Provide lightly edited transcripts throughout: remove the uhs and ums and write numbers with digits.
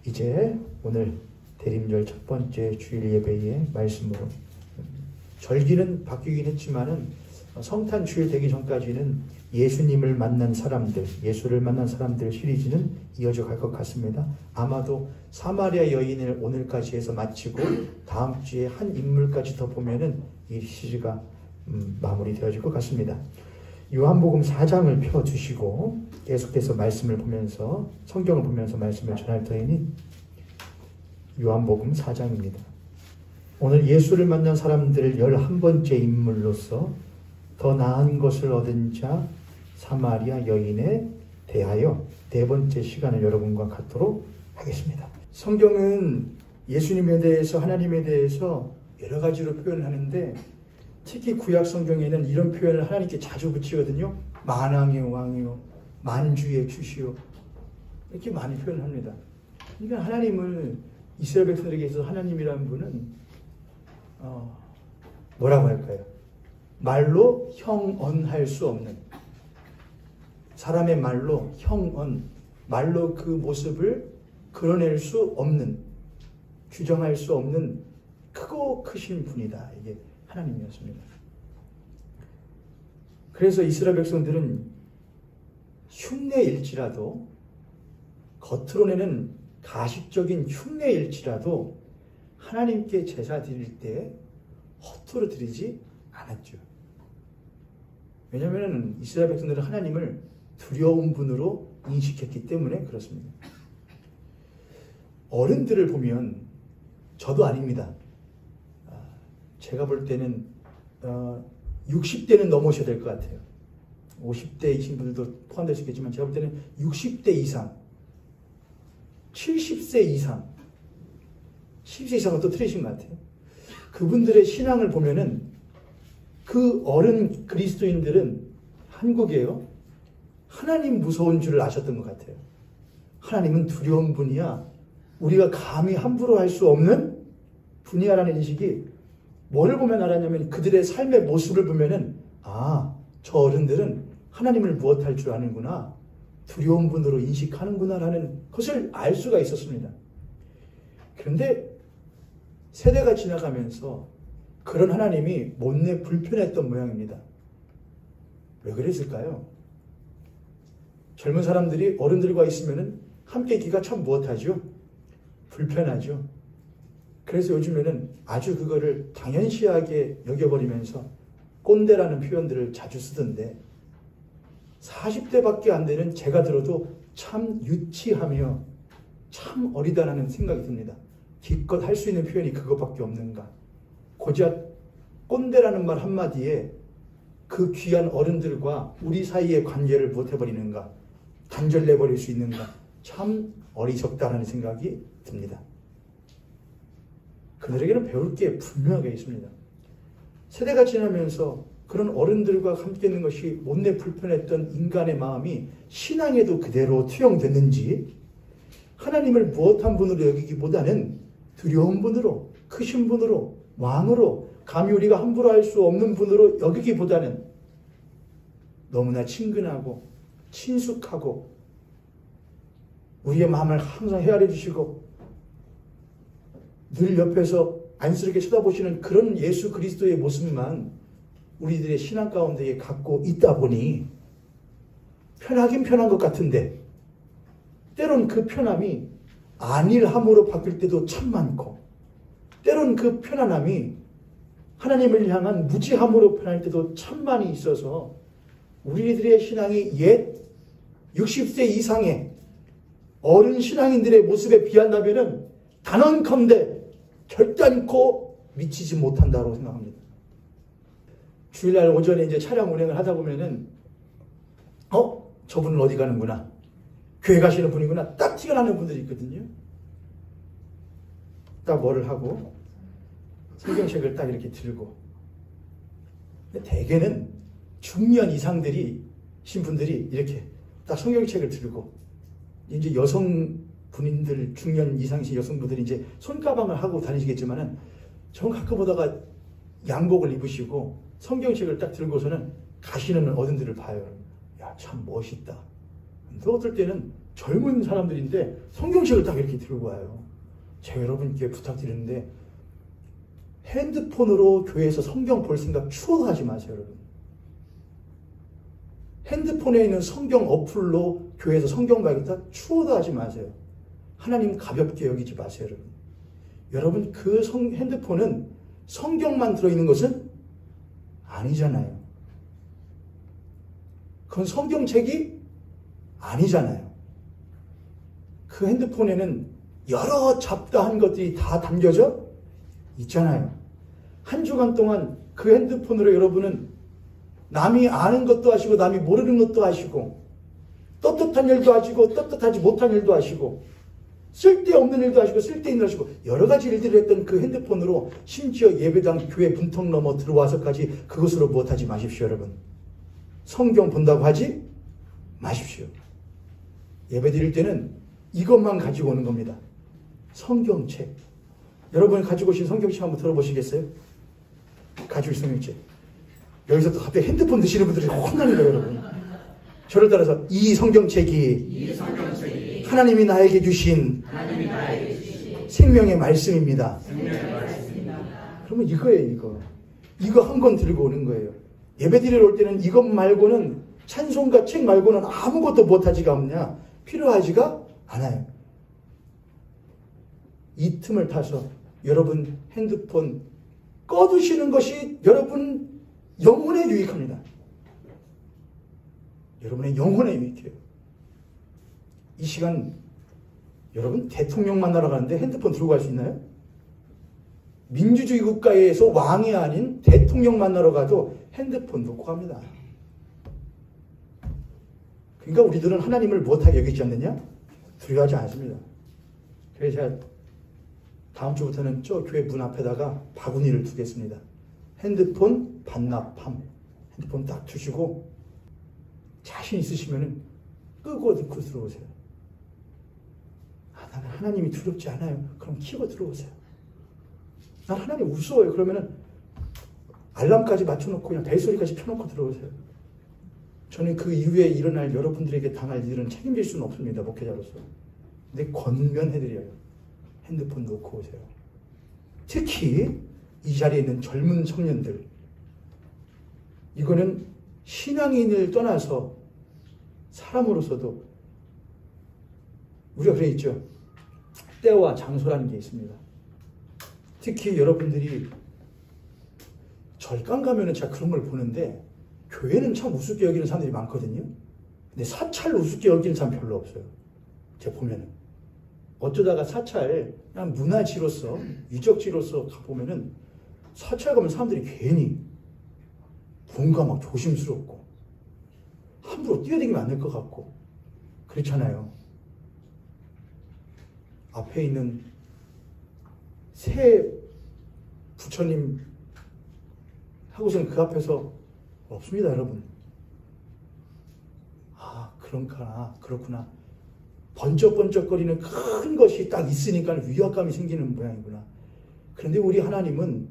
이제 오늘 대림절 첫 번째 주일 예배의 말씀으로, 절기는 바뀌긴 했지만은 성탄 주일 되기 전까지는 예수님을 만난 사람들, 예수를 만난 사람들 시리즈는 이어져 갈 것 같습니다. 아마도 사마리아 여인을 오늘까지 해서 마치고 다음 주에 한 인물까지 더 보면은 이 시리즈가 마무리되어질 것 같습니다. 요한복음 4장을 펴주시고 계속해서 말씀을 보면서, 성경을 보면서 말씀을 전할 터이니 요한복음 4장입니다. 오늘 예수를 만난 사람들을 11번째 인물로서 더 나은 것을 얻은 자 사마리아 여인에 대하여 네 번째 시간을 여러분과 갖도록 하겠습니다. 성경은 예수님에 대해서, 하나님에 대해서 여러 가지로 표현을 하는데, 특히 구약 성경에는 이런 표현을 하나님께 자주 붙이거든요. 만왕의 왕이요, 만주의 주시요, 이렇게 많이 표현을 합니다. 그러니까 하나님을, 이스라엘 백성들에게 있어서 하나님이라는 분은 뭐라고 할까요? 말로 형언할 수 없는, 사람의 말로 형언, 말로 그 모습을 그려낼 수 없는, 규정할 수 없는 크고 크신 분이다. 이게 하나님이었습니다. 그래서 이스라엘 백성들은 흉내일지라도, 겉으로내는 가식적인 흉내일지라도 하나님께 제사 드릴 때 허투루 드리지 않았죠. 왜냐하면 이스라엘 백성들은 하나님을 두려운 분으로 인식했기 때문에 그렇습니다. 어른들을 보면, 저도 아닙니다. 제가 볼 때는 60대는 넘으셔야 될 것 같아요. 50대이신 분들도 포함될 수 있겠지만 제가 볼 때는 60대 이상, 70세 이상, 10세 이상은 또 틀리신 것 같아요. 그분들의 신앙을 보면은, 그 어른 그리스도인들은 한국에요, 하나님 무서운 줄을 아셨던 것 같아요. 하나님은 두려운 분이야, 우리가 감히 함부로 할 수 없는 분이야라는 인식이, 뭐를 보면 알았냐면 그들의 삶의 모습을 보면은, 저 어른들은 하나님을 무엇할 줄 아는구나, 두려운 분으로 인식하는구나라는 것을 알 수가 있었습니다. 그런데 세대가 지나가면서 그런 하나님이 못내 불편했던 모양입니다. 왜 그랬을까요? 젊은 사람들이 어른들과 있으면 함께 있기가 참 무엇하죠? 불편하죠. 그래서 요즘에는 아주 그거를 당연시하게 여겨버리면서 꼰대라는 표현들을 자주 쓰던데, 40대밖에 안 되는 제가 들어도 참 유치하며 참 어리다라는 생각이 듭니다. 기껏 할 수 있는 표현이 그것밖에 없는가? 고작 꼰대라는 말 한마디에 그 귀한 어른들과 우리 사이의 관계를 못해버리는가? 단절내버릴 수 있는가? 참 어리석다라는 생각이 듭니다. 그들에게는 배울 게 분명하게 있습니다. 세대가 지나면서 그런 어른들과 함께 있는 것이 못내 불편했던 인간의 마음이 신앙에도 그대로 투영됐는지, 하나님을 무엇한 분으로 여기기보다는 두려운 분으로, 크신 분으로, 왕으로, 감히 우리가 함부로 할 수 없는 분으로 여기기보다는 너무나 친근하고 친숙하고 우리의 마음을 항상 헤아려 주시고 늘 옆에서 안쓰럽게 쳐다보시는 그런 예수 그리스도의 모습만 우리들의 신앙 가운데 갖고 있다 보니 편하긴 편한 것 같은데, 때론 그 편함이 안일함으로 바뀔 때도 참 많고, 때론 그 편안함이 하나님을 향한 무지함으로 변할 때도 참 많이 있어서, 우리들의 신앙이 옛 60세 이상의 어른 신앙인들의 모습에 비한다면 단언컨대 결단코 미치지 못한다고 생각합니다. 주일날 오전에 이제 차량 운행을 하다 보면은, 저분은 어디 가는구나, 교회 가시는 분이구나, 딱 티가 나는 분들이 있거든요. 딱 뭐를 하고 성경책을 딱 이렇게 들고, 대개는 중년 이상들이 신분들이 이렇게 딱 성경책을 들고, 이제 여성분들, 중년 이상이신 여성분들이 이제 손가방을 하고 다니시겠지만은, 저는 가끔 보다가 양복을 입으시고 성경책을 딱 들고서는 가시는 어른들을 봐요. 야, 참 멋있다. 또 어떨 때는 젊은 사람들인데 성경책을 딱 이렇게 들고 와요. 제가 여러분께 부탁드리는데 핸드폰으로 교회에서 성경 볼 생각 추워도 하지 마세요, 여러분. 핸드폰에 있는 성경 어플로 교회에서 성경 봐야겠다 추워도 하지 마세요. 하나님 가볍게 여기지 마세요, 여러분. 여러분 그 핸드폰은 성경만 들어있는 것은 아니잖아요. 그건 성경책이 아니잖아요. 그 핸드폰에는 여러 잡다한 것들이 다 담겨져 있잖아요. 한 주간 동안 그 핸드폰으로 여러분은 남이 아는 것도 하시고 남이 모르는 것도 하시고 떳떳한 일도 하시고 떳떳하지 못한 일도 하시고 쓸데없는 일도 하시고 쓸데있는 일도 하시고 여러 가지 일들을 했던 그 핸드폰으로 심지어 예배당 교회 분통 넘어 들어와서까지 그것으로 무엇하지 마십시오, 여러분. 성경 본다고 하지 마십시오. 예배 드릴 때는 이것만 가지고 오는 겁니다. 성경책. 여러분 가지고 오신 성경책 한번 들어보시겠어요? 가지고 오신 성경책. 여기서 또 갑자기 핸드폰 드시는 분들이 혼나는 거예요, 여러분. 저를 따라서 이 성경책이 하나님이 나에게 주신 생명의 말씀입니다. 그러면 이거예요, 이거 한 권 들고 오는 거예요. 예배 드리러 올 때는 이것 말고는 찬송가 책 말고는 아무것도 못하지가 없냐? 필요하지가 않아요. 이 틈을 타서 여러분 핸드폰 꺼두시는 것이 여러분 영혼에 유익합니다. 여러분의 영혼에 유익해요. 이 시간 여러분 대통령 만나러 가는데 핸드폰 들고 갈 수 있나요? 민주주의 국가에서 왕이 아닌 대통령 만나러 가도 핸드폰 놓고 갑니다. 그러니까 우리들은 하나님을 못하게 여기지 않느냐? 두려워하지 않습니다. 그래서 제가 다음 주부터는 저 교회 문 앞에다가 바구니를 두겠습니다. 핸드폰 반납함. 핸드폰 딱 두시고 자신 있으시면 끄고 넣고 들어오세요. 나는 하나님이 두렵지 않아요. 그럼 켜고 들어오세요. 난 하나님 무서워요. 그러면은 알람까지 맞춰놓고 그냥 벨소리까지 켜놓고 들어오세요. 저는 그 이후에 일어날 여러분들에게 당할 일은 책임질 수는 없습니다. 목회자로서. 근데 권면해드려요. 핸드폰 놓고 오세요. 특히 이 자리에 있는 젊은 청년들. 이거는 신앙인을 떠나서 사람으로서도 우리가 그래 있죠. 때와 장소라는 게 있습니다. 특히 여러분들이 절간 가면은 제가 그런 걸 보는데 교회는 참 우습게 여기는 사람들이 많거든요. 근데 사찰 우습게 여기는 사람 별로 없어요. 제가 보면은. 어쩌다가 사찰 그냥 문화지로서 유적지로서 가보면은 사찰 가면 사람들이 괜히 뭔가 막 조심스럽고 함부로 뛰어다니면 안 될 것 같고 그렇잖아요. 앞에 있는 새 부처님 하고서는 그 앞에서 없습니다, 여러분. 아, 그렇구나. 번쩍번쩍거리는 큰 것이 딱 있으니까 위압감이 생기는 모양이구나. 그런데 우리 하나님은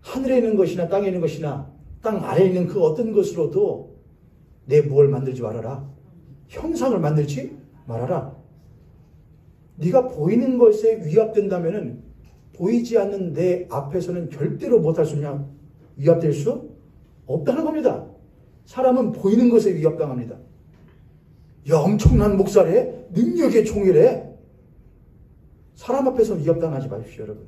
하늘에 있는 것이나 땅에 있는 것이나 땅 아래에 있는 그 어떤 것으로도 내 무엇을 만들지 말아라. 형상을 만들지 말아라. 네가 보이는 것에 위압된다면은 보이지 않는 내 앞에서는 절대로 못할 수 있냐? 위압될 수 없다는 겁니다. 사람은 보이는 것에 위압당합니다. 야, 엄청난 목살에 능력의 총이래. 사람 앞에서 위압당하지 마십시오, 여러분.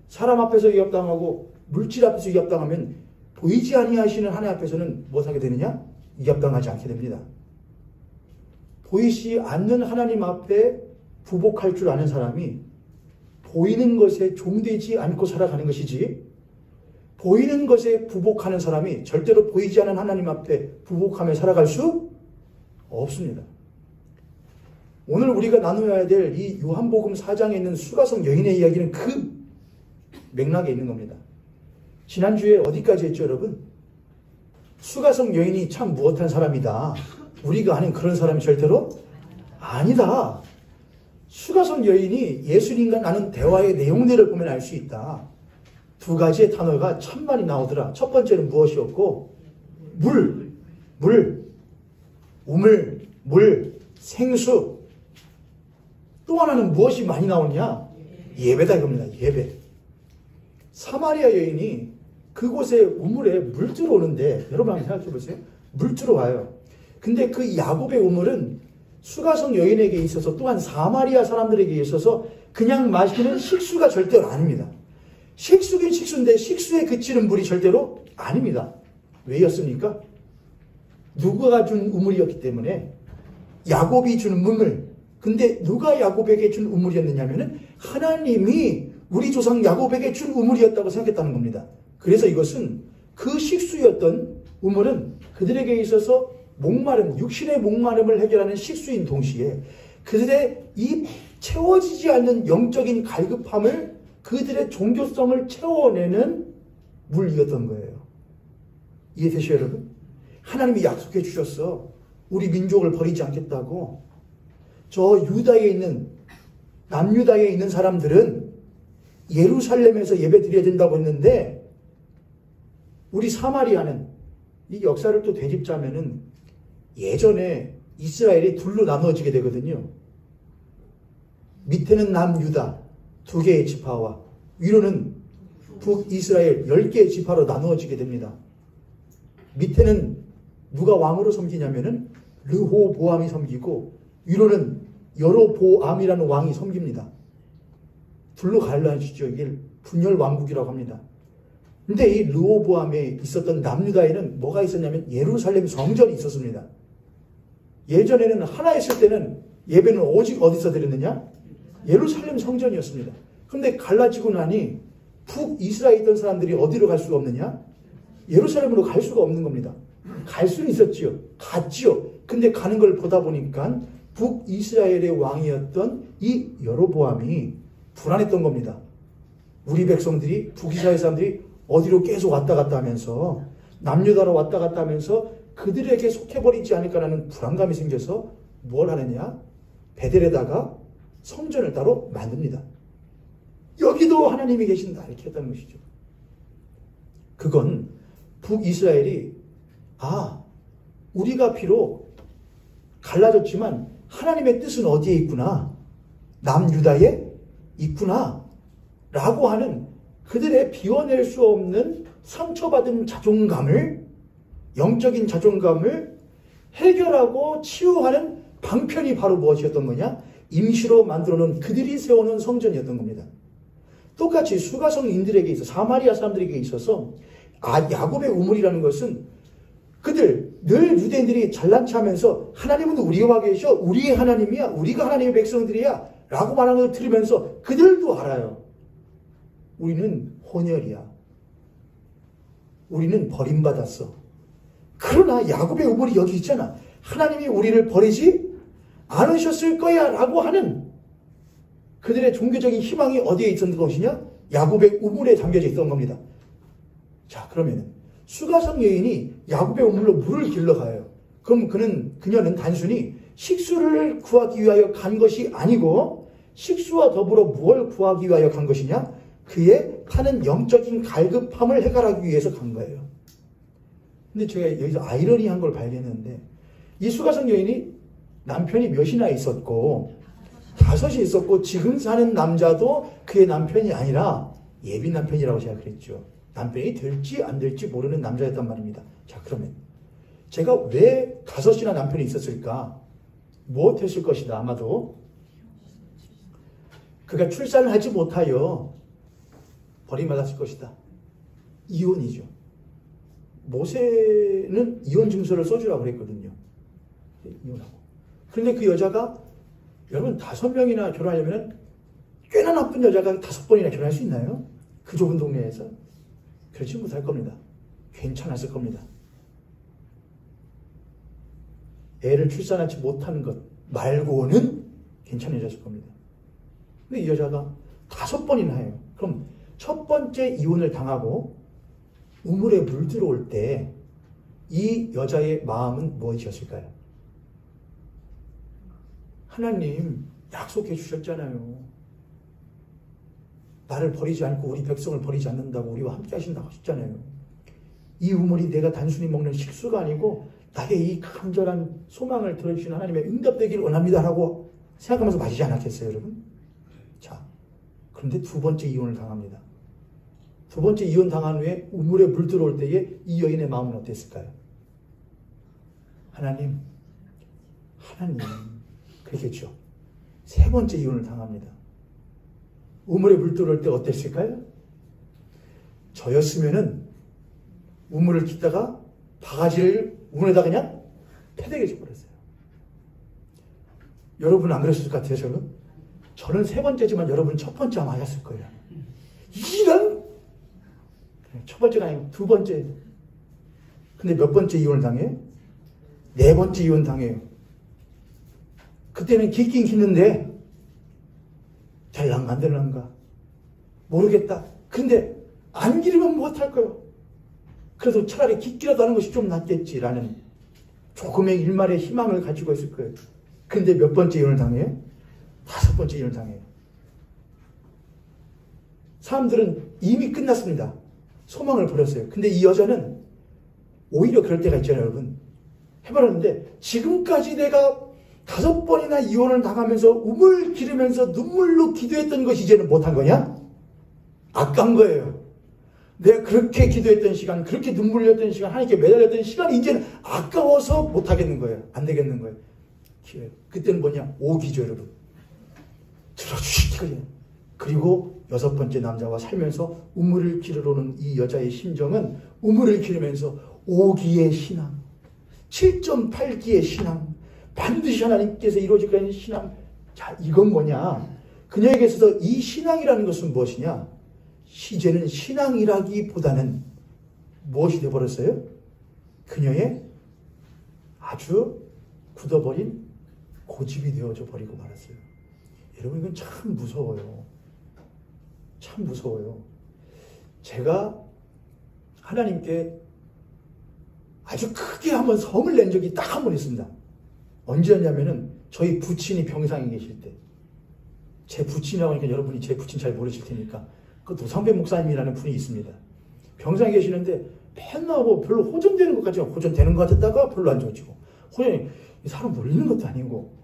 사람 앞에서 위압당하고 물질 앞에서 위압당하면 보이지 아니하시는 하나님 앞에서는 무엇하게 되느냐? 위압당하지 않게 됩니다. 보이지 않는 하나님 앞에 부복할 줄 아는 사람이 보이는 것에 종되지 않고 살아가는 것이지, 보이는 것에 부복하는 사람이 절대로 보이지 않는 하나님 앞에 부복하며 살아갈 수 없습니다. 오늘 우리가 나누어야 될 이 요한복음 4장에 있는 수가성 여인의 이야기는 그 맥락에 있는 겁니다. 지난주에 어디까지 했죠, 여러분? 수가성 여인이 참 무엇한 사람이다. 우리가 아는 그런 사람이 절대로 아니다. 수가성 여인이 예수님과 나눈 대화의 내용들을 보면 알 수 있다. 두 가지의 단어가 참 많이 나오더라. 첫 번째는 무엇이었고? 물. 우물, 물, 생수. 또 하나는 무엇이 많이 나오냐? 예배다 이겁니다. 예배. 사마리아 여인이 그곳에 우물에 물 들어오는데 여러분 한번 생각해 보세요. 물 들어와요. 근데 그 야곱의 우물은 수가성 여인에게 있어서 또한 사마리아 사람들에게 있어서 그냥 마시는 식수가 절대로 아닙니다. 식수긴 식수인데 식수에 그치는 물이 절대로 아닙니다. 왜였습니까? 누가 준 우물이었기 때문에 야곱이 주는 우물. 근데 누가 야곱에게 준 우물이었느냐면은 하나님이 우리 조상 야곱에게 준 우물이었다고 생각했다는 겁니다. 그래서 이것은 그 식수였던 우물은 그들에게 있어서 목마름, 육신의 목마름을 해결하는 식수인 동시에 그들의 이 채워지지 않는 영적인 갈급함을 그들의 종교성을 채워내는 물이었던 거예요. 이해되시죠, 여러분? 하나님이 약속해 주셨어. 우리 민족을 버리지 않겠다고. 저 유다에 있는, 남유다에 있는 사람들은 예루살렘에서 예배 드려야 된다고 했는데 우리 사마리아는 이 역사를 또 되짚자면은 예전에 이스라엘이 둘로 나누어지게 되거든요. 밑에는 남유다 2개의 지파와 위로는 북이스라엘 10개의 지파로 나누어지게 됩니다. 밑에는 누가 왕으로 섬기냐면은 르호보암이 섬기고 위로는 여로보암이라는 왕이 섬깁니다. 둘로 갈라지죠. 이게 분열왕국이라고 합니다. 근데 이 르호보암에 있었던 남유다에는 뭐가 있었냐면 예루살렘 성전이 있었습니다. 예전에는 하나 있을 때는 예배는 오직 어디서 드렸느냐? 예루살렘 성전이었습니다. 그런데 갈라지고 나니 북이스라엘에 있던 사람들이 어디로 갈 수가 없느냐? 예루살렘으로 갈 수가 없는 겁니다. 갈 수는 있었지요. 갔지요. 근데 가는 걸 보다 보니까 북이스라엘의 왕이었던 이 여로보암이 불안했던 겁니다. 우리 백성들이, 북이스라엘 사람들이 어디로 계속 왔다 갔다 하면서 남유다로 왔다 갔다 하면서 그들에게 속해버리지 않을까라는 불안감이 생겨서 뭘 하느냐? 베델에다가 성전을 따로 만듭니다. 여기도 하나님이 계신다 이렇게 했다는 것이죠. 그건 북이스라엘이 우리가 비록 갈라졌지만 하나님의 뜻은 어디에 있구나? 남유다에 있구나 라고 하는 그들의 비워낼 수 없는 상처받은 자존감을, 영적인 자존감을 해결하고 치유하는 방편이 바로 무엇이었던 거냐? 임시로 만들어놓은 그들이 세워놓은 성전이었던 겁니다. 똑같이 수가성인들에게 있어서, 사마리아 사람들에게 있어서 야곱의 우물이라는 것은 그들 늘 유대인들이 잘난 척하면서 하나님은 우리와 계셔, 우리의 하나님이야, 우리가 하나님의 백성들이야 라고 말하는 걸 들으면서 그들도 알아요. 우리는 혼혈이야. 우리는 버림받았어. 그러나 야곱의 우물이 여기 있잖아. 하나님이 우리를 버리지 않으셨을 거야 라고 하는 그들의 종교적인 희망이 어디에 있었던 것이냐? 야곱의 우물에 담겨져 있던 겁니다. 자, 그러면 수가성 여인이 야곱의 우물로 물을 길러가요. 그럼 그녀는 단순히 식수를 구하기 위하여 간 것이 아니고 식수와 더불어 무엇을 구하기 위하여 간 것이냐? 그의 타는 영적인 갈급함을 해결하기 위해서 간 거예요. 근데 제가 여기서 아이러니한 걸 발견했는데 이 수가성 여인이 남편이 몇이나 있었고 5이 있었고 지금 사는 남자도 그의 남편이 아니라 예비 남편이라고 제가 그랬죠. 남편이 될지 안 될지 모르는 남자였단 말입니다. 자, 그러면 제가 왜 5이나 남편이 있었을까? 무엇했을 것이다. 아마도 그가 출산을 하지 못하여 버림받았을 것이다. 이혼이죠. 모세는 이혼 증서를 써주라고 그랬거든요. 이혼하고. 그런데 그 여자가 여러분 5명이나 결혼하려면 꽤나 나쁜 여자가 5번이나 결혼할 수 있나요? 그 좁은 동네에서? 그렇지 못할 겁니다. 괜찮았을 겁니다. 애를 출산하지 못하는 것 말고는 괜찮아졌을 겁니다. 근데 이 여자가 5번이나 해요. 그럼 첫 번째 이혼을 당하고 우물에 물 들어올 때 이 여자의 마음은 무엇이었을까요? 하나님 약속해 주셨잖아요. 나를 버리지 않고 우리 백성을 버리지 않는다고 우리와 함께 하신다고 하셨잖아요. 이 우물이 내가 단순히 먹는 식수가 아니고 나의 이 간절한 소망을 들어주시는 하나님의 응답되기를 원합니다라고 생각하면서 마시지 않았겠어요, 여러분? 자, 그런데 두 번째 이혼을 당합니다. 두 번째 이혼 당한 후에 우물에 물 들어올 때에 이 여인의 마음은 어땠을까요? 하나님, 그렇겠죠. 세 번째 이혼을 당합니다. 우물에 물 들어올 때 어땠을까요? 저였으면은 우물을 깃다가 바가지를 우물에다 그냥 패대게 줘버렸어요. 여러분은 안 그랬을 것 같아요, 저는? 저는 세 번째지만 여러분은 첫 번째 아마 하셨을 거예요. 이런! 첫 번째가 아니고 두 번째. 근데 몇 번째 이혼을 당해요? 네 번째 이혼 당해요. 그때는 기긴 기는데 될랑가 안 될랑가 모르겠다. 근데 안 기르면 못할 거요. 그래도 차라리 기기라도 하는 것이 좀 낫겠지라는 조금의 일말의 희망을 가지고 있을 거예요. 근데 몇 번째 이혼을 당해요? 다섯 번째 이혼을 당해요. 사람들은 이미 끝났습니다. 소망을 버렸어요. 근데 이 여자는 오히려 그럴 때가 있잖아요, 여러분. 해버렸는데 지금까지 내가 5번이나 이혼을 당하면서 우물 기르면서 눈물로 기도했던 것이 이제는 못한 거냐? 아까운 거예요. 내가 그렇게 기도했던 시간, 그렇게 눈물 흘렸던 시간, 하나님께 매달렸던 시간이 이제는 아까워서 못하겠는 거예요. 안 되겠는 거예요. 기회. 그때는 뭐냐? 오기죠, 여러분. 들어주시기. 그리고 여섯 번째 남자와 살면서 우물을 기르러 오는 이 여자의 심정은 우물을 기르면서 오기의 신앙, 7.8기의 신앙, 반드시 하나님께서 이루어질 거라는 신앙. 자, 이건 뭐냐? 그녀에게 있어서 이 신앙이라는 것은 무엇이냐? 이제는 신앙이라기보다는 무엇이 되어버렸어요? 그녀의 아주 굳어버린 고집이 되어져 버리고 말았어요. 여러분, 이건 참 무서워요. 참 무서워요. 제가 하나님께 아주 크게 한번 성을 낸 적이 딱 한 번 있습니다. 언제였냐면은 저희 부친이 병상에 계실 때. 제 부친이라고 하니까 여러분이 제 부친 잘 모르실 테니까 그 노상배 목사님이라는 분이 있습니다. 병상에 계시는데 맨날 뭐 별로 호전되는 것 같지만 호전되는 것 같았다가 별로 안 좋아지고 호전이 사람 놀리는 것도 아니고.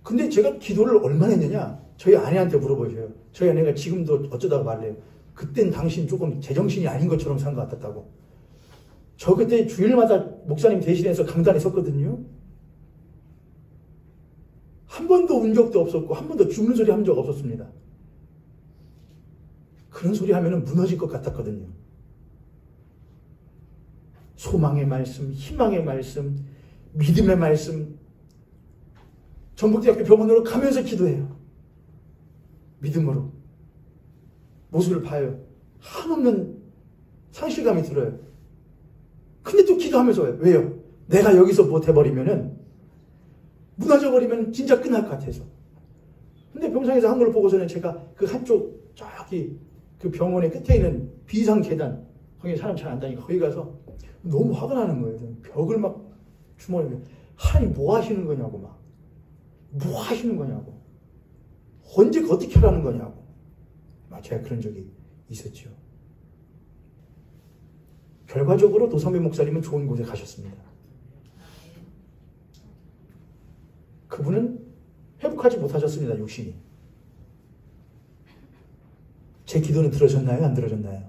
근데 제가 기도를 얼마나 했느냐? 저희 아내한테 물어보셔요. 저희 아내가 지금도 어쩌다가 말래요. 그땐 당신 조금 제정신이 아닌 것처럼 산 것 같았다고. 저 그때 주일마다 목사님 대신해서 강단에 섰거든요. 한 번도 운 적도 없었고 한 번도 죽는 소리 한 적 없었습니다. 그런 소리 하면은 무너질 것 같았거든요. 소망의 말씀, 희망의 말씀, 믿음의 말씀, 전북대학교 병원으로 가면서 기도해요. 믿음으로. 모습을 봐요. 한없는 상실감이 들어요. 근데 또 기도하면서 왜요? 내가 여기서 못해버리면은 무너져버리면 진짜 끝날 것 같아서. 근데 병상에서 한 걸 보고서는 제가 그 한쪽 저기 그 병원의 끝에 있는 비상 계단, 거기 사람 잘 안 다니니까 거기 가서 너무 화가 나는 거예요. 벽을 막 주머니에 하나님 뭐 하시는 거냐고 막. 뭐 하시는 거냐고. 언제 어떻게 하라는 거냐고. 제가 그런 적이 있었죠. 결과적으로 노상배 목사님은 좋은 곳에 가셨습니다. 그분은 회복하지 못하셨습니다. 육신이. 제 기도는 들어졌나요? 안 들어졌나요?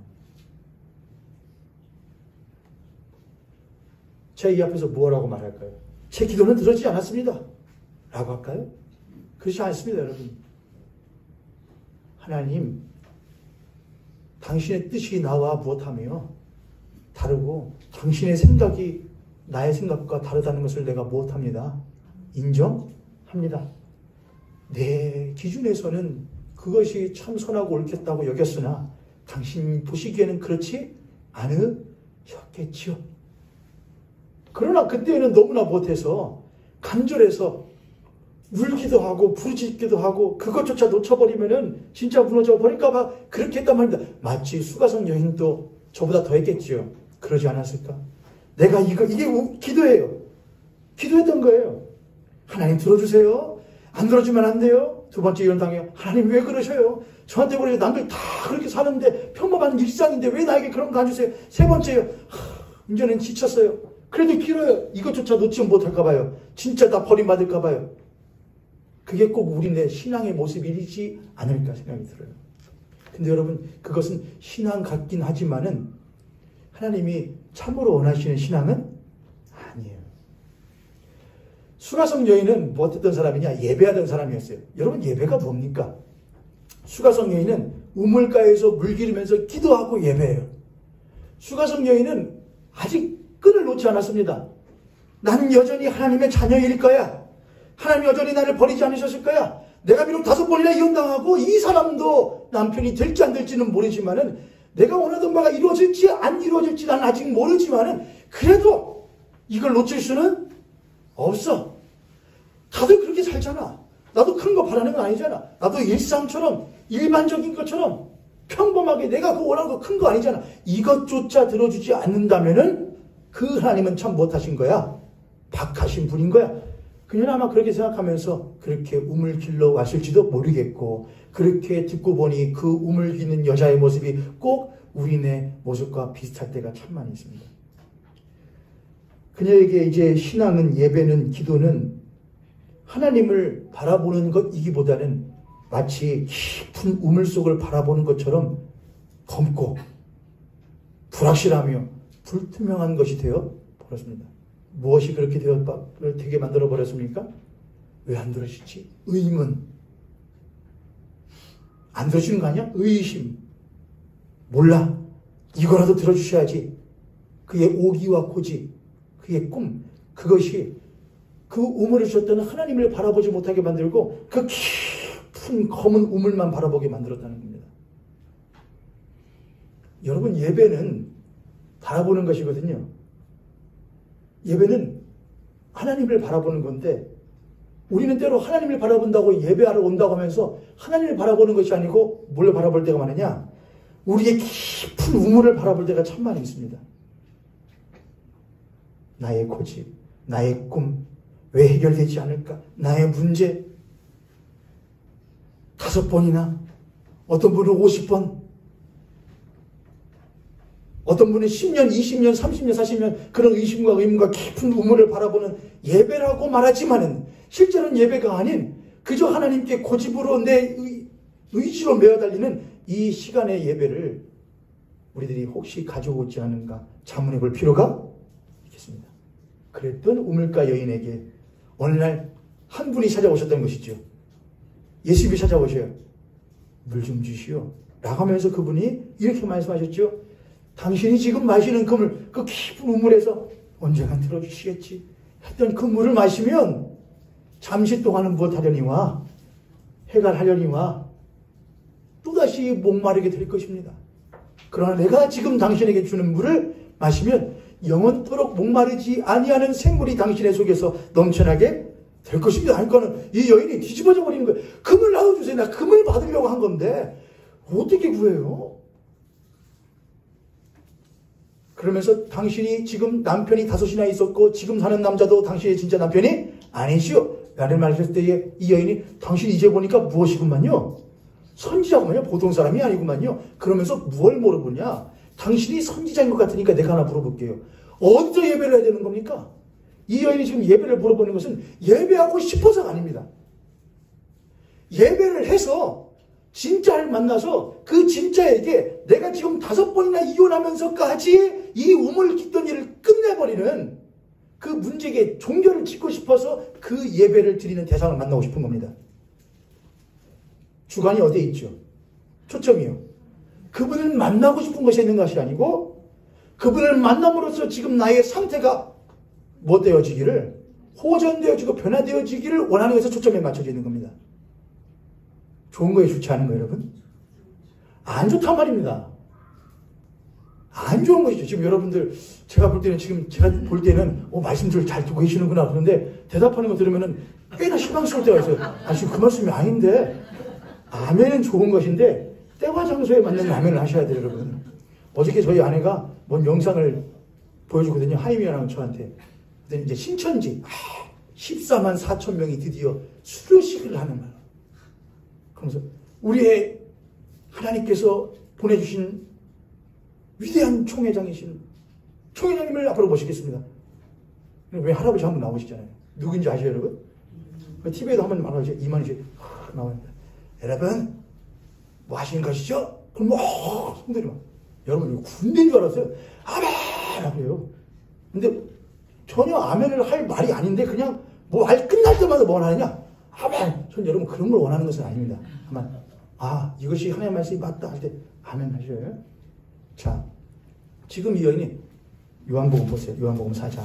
제가 이 앞에서 뭐라고 말할까요? 제 기도는 들어지지 않았습니다. 라고 할까요? 그렇지 않습니다, 여러분. 하나님, 당신의 뜻이 나와 무엇하며 다르고 당신의 생각이 나의 생각과 다르다는 것을 내가 무엇합니다? 인정합니다. 내 기준에서는 그것이 참 선하고 옳겠다고 여겼으나 당신 보시기에는 그렇지 않으셨겠지요. 그러나 그때는 너무나 못해서 간절해서 울기도 하고 부르짖기도 하고 그것조차 놓쳐버리면은 진짜 무너져 버릴까봐 그렇게 했단 말입니다. 마치 수가성 여인도 저보다 더 했겠지요. 그러지 않았을까? 내가 이게 기도예요. 기도했던 거예요. 하나님 들어주세요. 안 들어주면 안 돼요. 두 번째 이혼 당해요. 하나님 왜 그러셔요? 저한테 그래요. 남들 다 그렇게 사는데 평범한 일상인데 왜 나에게 그런 거 안 주세요? 세 번째요. 이제는 지쳤어요. 그래도 길어요. 이것조차 놓지 못할까 봐요. 진짜 다 버림받을까 봐요. 그게 꼭 우리네 신앙의 모습이지 않을까 생각이 들어요. 근데 여러분, 그것은 신앙 같긴 하지만은 하나님이 참으로 원하시는 신앙은 아니에요. 수가성 여인은 뭐 어떤 사람이냐? 예배하던 사람이었어요. 여러분, 예배가 뭡니까? 수가성 여인은 우물가에서 물 기르면서 기도하고 예배해요. 수가성 여인은 아직 끈을 놓지 않았습니다. 나는 여전히 하나님의 자녀일 거야. 하나님 여전히 나를 버리지 않으셨을 거야. 내가 비록 5번이나 이혼당하고 이 사람도 남편이 될지 안 될지는 모르지만은 내가 원하던 바가 이루어질지 안 이루어질지 난 아직 모르지만은 그래도 이걸 놓칠 수는 없어. 다들 그렇게 살잖아. 나도 큰 거 바라는 건 아니잖아. 나도 일상처럼 일반적인 것처럼 평범하게 내가 그 원하는 거 큰 거 아니잖아. 이것조차 들어주지 않는다면은 그 하나님은 참 못하신 거야. 박하신 분인 거야. 그녀는 아마 그렇게 생각하면서 그렇게 우물 길러 왔을지도 모르겠고, 그렇게 듣고 보니 그 우물 기는 여자의 모습이 꼭 우리네 모습과 비슷할 때가 참 많이 있습니다. 그녀에게 이제 신앙은, 예배는, 기도는 하나님을 바라보는 것이기보다는 마치 깊은 우물 속을 바라보는 것처럼 검고 불확실하며 불투명한 것이 되어 버렸습니다. 무엇이 그렇게 되게 만들어 버렸습니까? 왜 안 들어지지? 의문. 안 들어주는 거 아니야? 의심. 몰라. 이거라도 들어주셔야지. 그의 오기와 고지, 그의 꿈, 그것이 그 우물을 주셨다는 하나님을 바라보지 못하게 만들고 그 깊은 검은 우물만 바라보게 만들었다는 겁니다. 여러분, 예배는 바라보는 것이거든요. 예배는 하나님을 바라보는 건데, 우리는 때로 하나님을 바라본다고 예배하러 온다고 하면서 하나님을 바라보는 것이 아니고 뭘 바라볼 때가 많으냐? 우리의 깊은 우물을 바라볼 때가 참 많이 있습니다. 나의 고집, 나의 꿈, 왜 해결되지 않을까? 나의 문제, 5번이나, 어떤 분은 50번, 어떤 분은 10년, 20년, 30년, 40년 그런 의심과 의문과 깊은 우물을 바라보는 예배라고 말하지만은 실제로는 예배가 아닌 그저 하나님께 고집으로 내 의지로 메어달리는 이 시간의 예배를 우리들이 혹시 가지고 있지 않은가 자문해 볼 필요가 있겠습니다. 그랬던 우물가 여인에게 어느 날 한 분이 찾아오셨던 것이죠. 예수님이 찾아오셔요. 물 좀 주시오 라고 하면서 그분이 이렇게 말씀하셨죠. 당신이 지금 마시는 그 물, 그 깊은 우물에서 언젠간 들어주시겠지 했던 그 물을 마시면 잠시 동안은 무엇하려니와 해갈하려니와 또다시 목마르게 될 것입니다. 그러나 내가 지금 당신에게 주는 물을 마시면 영원토록 목마르지 아니하는 생물이 당신의 속에서 넘쳐나게 될 것입니다. 하니까는 이 여인이 뒤집어져 버리는 거예요. 그 물 나눠주세요. 나 그 물 받으려고 한 건데 어떻게 구해요? 그러면서 당신이 지금 남편이 5이나 있었고 지금 사는 남자도 당신의 진짜 남편이 아니시오 라는 말을 했을 때에 이 여인이 당신이 이제 보니까 무엇이구만요? 선지자구만요. 보통 사람이 아니구만요. 그러면서 무엇을 물어보냐? 당신이 선지자인 것 같으니까 내가 하나 물어볼게요. 어디서 예배를 해야 되는 겁니까? 이 여인이 지금 예배를 물어보는 것은 예배하고 싶어서가 아닙니다. 예배를 해서 진짜를 만나서 그 진짜에게 내가 지금 5번이나 이혼하면서까지 이 우물 깃던 일을 끝내버리는 그 문제에 종결을 짓고 싶어서 그 예배를 드리는 대상을 만나고 싶은 겁니다. 주관이 어디에 있죠? 초점이요. 그분을 만나고 싶은 것이 있는 것이 아니고 그분을 만남으로써 지금 나의 상태가 뭐 되어지기를, 호전되어지고 변화되어지기를 원하는 것에서 초점에 맞춰져 있는 겁니다. 좋은 거예요, 좋지 않은 거예요, 여러분? 안 좋단 말입니다. 안 좋은 것이죠. 지금 여러분들, 제가 볼 때는 말씀들 잘 듣고 계시는구나. 그런데 대답하는 거 들으면은 꽤나 실망스러울 때가 있어요. 지금 그 말씀이 아닌데. 아멘은 좋은 것인데, 때와 장소에 맞는 아멘을 하셔야 돼요, 여러분. 어저께 저희 아내가 뭔 영상을 보여주거든요. 하임이랑 저한테. 근데 이제 신천지, 14만 4천 명이 드디어 수료식을 하는 거예요. 그러면서 우리의 하나님께서 보내주신 위대한 총회장이신 총회장님을 앞으로 모시겠습니다. 왜 할아버지 한번 나오시잖아요. 누군지 아시죠, 여러분? TV에도 한번 나오죠. 이만희씨 나와요. 여러분, 뭐 하시는 것이죠? 그럼 손들이 막. 여러분, 군대인 줄 알았어요. 아멘! 그래요. 근데 전혀 아멘을 할 말이 아닌데 그냥 뭐 말 끝날 때마다 뭘 하느냐? 아멘! 전 여러분 그런 걸 원하는 것은 아닙니다. 다만, 이것이 하나님의 말씀이 맞다 할 때 아멘 하셔요. 자, 지금 이 여인이 요한복음 보세요. 요한복음 4장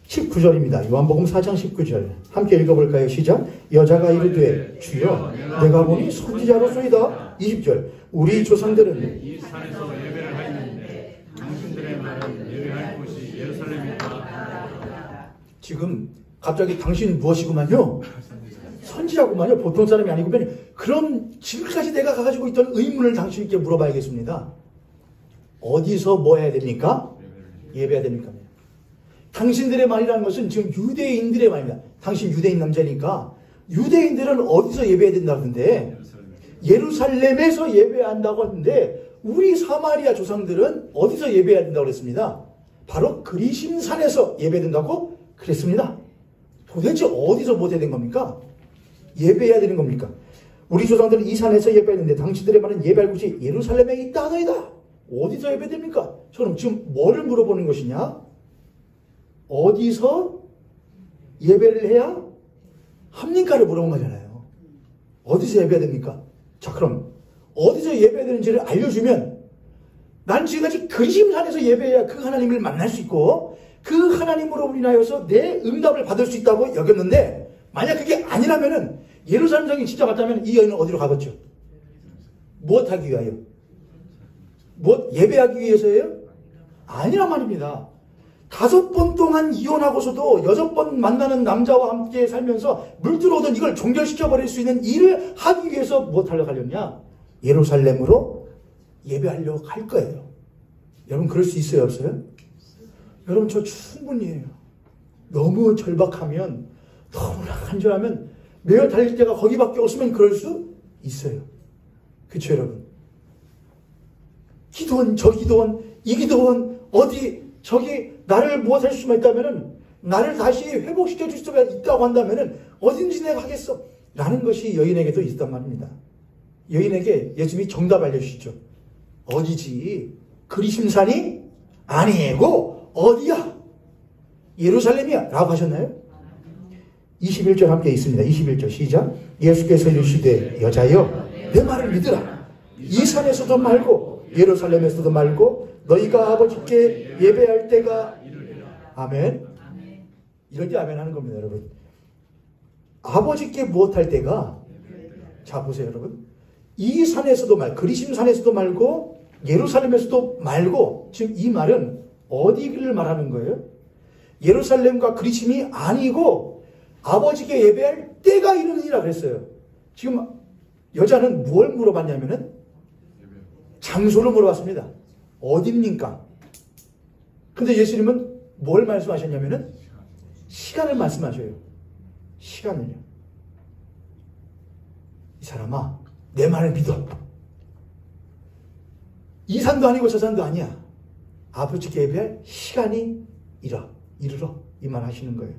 19절입니다. 요한복음 4장 19절 함께 읽어볼까요? 시작. 여자가 이르되 주여 내가 보니 선지자로소이다. 20절 우리 조상들은 이 산에서 예배를 하였는데 당신들의 말은 예배할 곳이 예루살렘이다. 지금 갑자기 당신 무엇이구만요? 선지자구만요. 보통 사람이 아니구만요. 그럼 지금까지 내가 가지고 있던 의문을 당신께 물어봐야겠습니다. 어디서 뭐 해야 됩니까? 예배해야 됩니까? 당신들의 말이라는 것은 지금 유대인들의 말입니다. 당신 유대인 남자니까 유대인들은 어디서 예배해야 된다고 하는데 예루살렘에서 예배한다고 하는데 우리 사마리아 조상들은 어디서 예배해야 된다고 그랬습니다. 바로 그리심산에서 예배된다고 그랬습니다. 도대체 어디서 뭐 해야 되는 겁니까? 예배해야 되는 겁니까? 우리 조상들은 이 산에서 예배했는데 당신들의 말은 예배할 곳이 예루살렘에 있다 하더이다. 어디서 예배됩니까? 저는 지금 뭐를 물어보는 것이냐? 어디서 예배를 해야 합니까를 물어본 거잖아요. 어디서 예배해야 됩니까? 자, 그럼 어디서 예배해야 되는지를 알려주면 난 지금까지 그리심산에서 예배해야 그 하나님을 만날 수 있고 그 하나님으로 인하여서 내 응답을 받을 수 있다고 여겼는데 만약 그게 아니라면은 예루살렘성이 진짜 맞다면 이 여인은 어디로 가겠죠? 무엇하기 위하여? 무엇 예배하기 위해서예요? 아니란 말입니다. 5번 동안 이혼하고서도 6번 만나는 남자와 함께 살면서 물들어오던 이걸 종결시켜버릴 수 있는 일을 하기 위해서 무엇하려고 하려냐? 예루살렘으로 예배하려고 할 거예요. 여러분 그럴 수 있어요? 없어요? 여러분 저 충분히 해요. 너무 절박하면 너무나 간절하면 매어 달릴 때가 거기밖에 없으면 그럴 수 있어요. 그쵸 여러분? 기도원 저 기도원 이 기도원 어디 저기 나를 무엇할 수만 있다면은 나를 다시 회복시켜 줄 수가 있다고 한다면은 어딘지 내가 하겠어 라는 것이 여인에게도 있단 말입니다. 여인에게 예수님이 정답 알려주시죠. 어디지? 그리심산이 아니고 어디야? 예루살렘이야 라고 하셨나요? 21절 함께 있습니다. 21절 시작. 예수께서 이르시되 여자여 내 말을 믿으라. 이 산에서도 말고 예루살렘에서도 말고 너희가 아버지께 예배할 때가 아멘. 이럴 때 아멘 하는 겁니다 여러분. 아버지께 무엇할 때가 자 보세요 여러분. 이 산에서도 그리심산에서도 말고 예루살렘에서도 말고 지금 이 말은 어디를 말하는 거예요? 예루살렘과 그리심이 아니고 아버지께 예배할 때가 이르느니라 그랬어요. 지금 여자는 뭘 물어봤냐면은 장소를 물어봤습니다. 어딥니까? 근데 예수님은 뭘 말씀하셨냐면은 시간을 말씀하셔요. 시간을요. 이 사람아 내 말을 믿어. 이 산도 아니고 저 산도 아니야. 아버지께 예배할 시간이 이르러 이 말 하시는 거예요.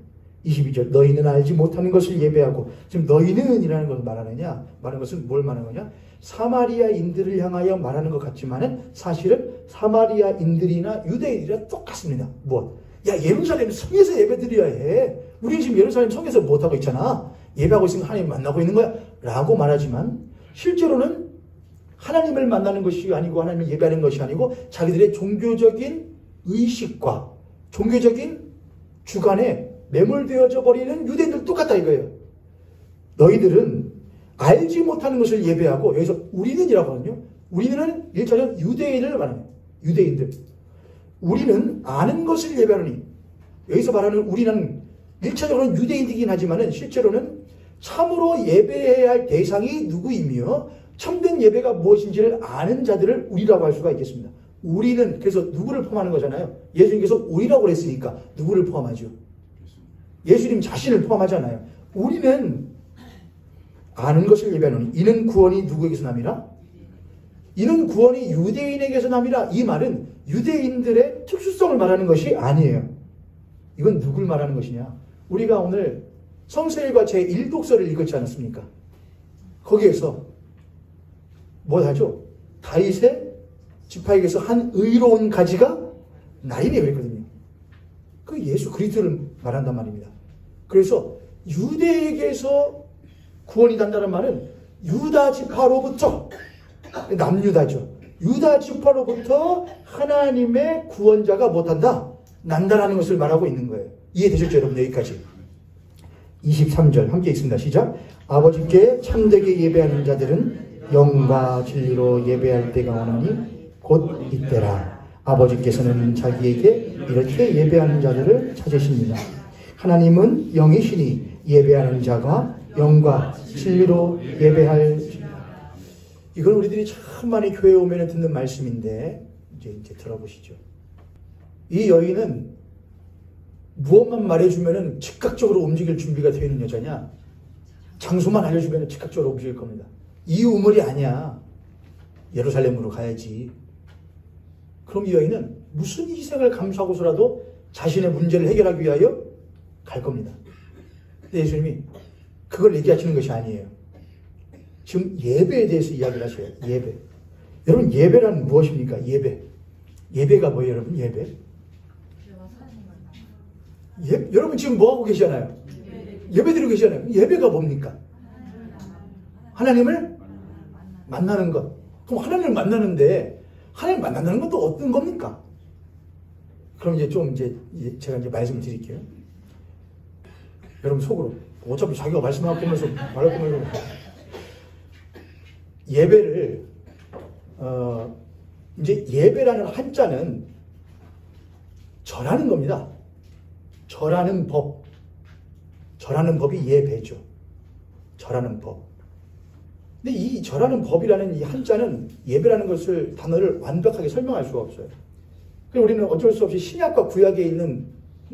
22절 너희는 알지 못하는 것을 예배하고 지금 너희는 이라는 것을 말하느냐 말하는 것은 뭘 말하는 거냐 사마리아인들을 향하여 말하는 것 같지만은 사실은 사마리아인들이나 유대인이랑 똑같습니다. 무엇? 야 예루살렘 성에서 예배드려야 해. 우리는 지금 예루살렘 성에서 못하고 있잖아. 예배하고 있으면 하나님 만나고 있는 거야 라고 말하지만 실제로는 하나님을 만나는 것이 아니고 하나님을 예배하는 것이 아니고 자기들의 종교적인 의식과 종교적인 주관에 매몰되어져 버리는 유대인들 똑같다 이거예요. 너희들은 알지 못하는 것을 예배하고 여기서 우리는이라고 하거든요. 우리는 1차적으로 유대인을 말합니다. 유대인들. 우리는 아는 것을 예배하느니 여기서 말하는 우리는 1차적으로는 유대인이긴 하지만 실제로는 참으로 예배해야 할 대상이 누구이며 참된 예배가 무엇인지를 아는 자들을 우리라고 할 수가 있겠습니다. 우리는 그래서 누구를 포함하는 거잖아요. 예수님께서 우리라고 그랬으니까 누구를 포함하죠? 예수님 자신을 포함하잖아요. 우리는 아는 것을 예배하노니 이는 구원이 누구에게서 남이라? 이는 구원이 유대인에게서 남이라. 이 말은 유대인들의 특수성을 말하는 것이 아니에요. 이건 누굴 말하는 것이냐? 우리가 오늘 성서일과 제1독서를 읽었지 않았습니까? 거기에서 뭘 하죠? 다윗의 지파에게서 한 의로운 가지가 나이네 그랬거든요. 그 예수 그리스도를 말한단 말입니다. 그래서 유대에게서 구원이 단다는 말은 유다 지파로부터, 남유다죠. 유다 지파로부터 하나님의 구원자가 못한다, 난다라는 것을 말하고 있는 거예요. 이해되셨죠, 여러분? 여기까지. 23절 함께 읽습니다. 시작. 아버지께 참되게 예배하는 자들은 영과 진리로 예배할 때가 오나니 곧 이때라. 아버지께서는 자기에게 이렇게 예배하는 자들을 찾으십니다. 하나님은 영이시니 예배하는 자가 영과 진리로 예배할. 이건 우리들이 참 많이 교회에 오면 듣는 말씀인데 이제 들어보시죠. 이 여인은 무엇만 말해주면 즉각적으로 움직일 준비가 되어 있는 여자냐? 장소만 알려주면 즉각적으로 움직일 겁니다. 이 우물이 아니야. 예루살렘으로 가야지. 그럼 이 여인은 무슨 희생을 감수하고서라도 자신의 문제를 해결하기 위하여 갈 겁니다. 근데 예수님이 그걸 얘기하시는 것이 아니에요. 지금 예배에 대해서 이야기를 하셔요. 예배. 여러분, 예배란 무엇입니까? 예배. 예배가 뭐예요, 여러분? 예배. 여러분 지금 뭐 하고 계시잖아요? 예배 드리고 계시잖아요. 예배가 뭡니까? 하나님을 만나는 것. 그럼 하나님을 만나는데 하나님 만난다는 것도 어떤 겁니까? 그럼 이제 제가 말씀을 드릴게요. 여러분 속으로 어차피 자기가 말씀하고 면서 말할 거면 예배를 이제 예배라는 한자는 절하는 겁니다. 절하는 법. 절하는 법이 예배죠. 절하는 법. 근데 이 절하는 법이라는 이 한자는 예배라는 것을, 단어를 완벽하게 설명할 수가 없어요. 그래서 우리는 어쩔 수 없이 신약과 구약에 있는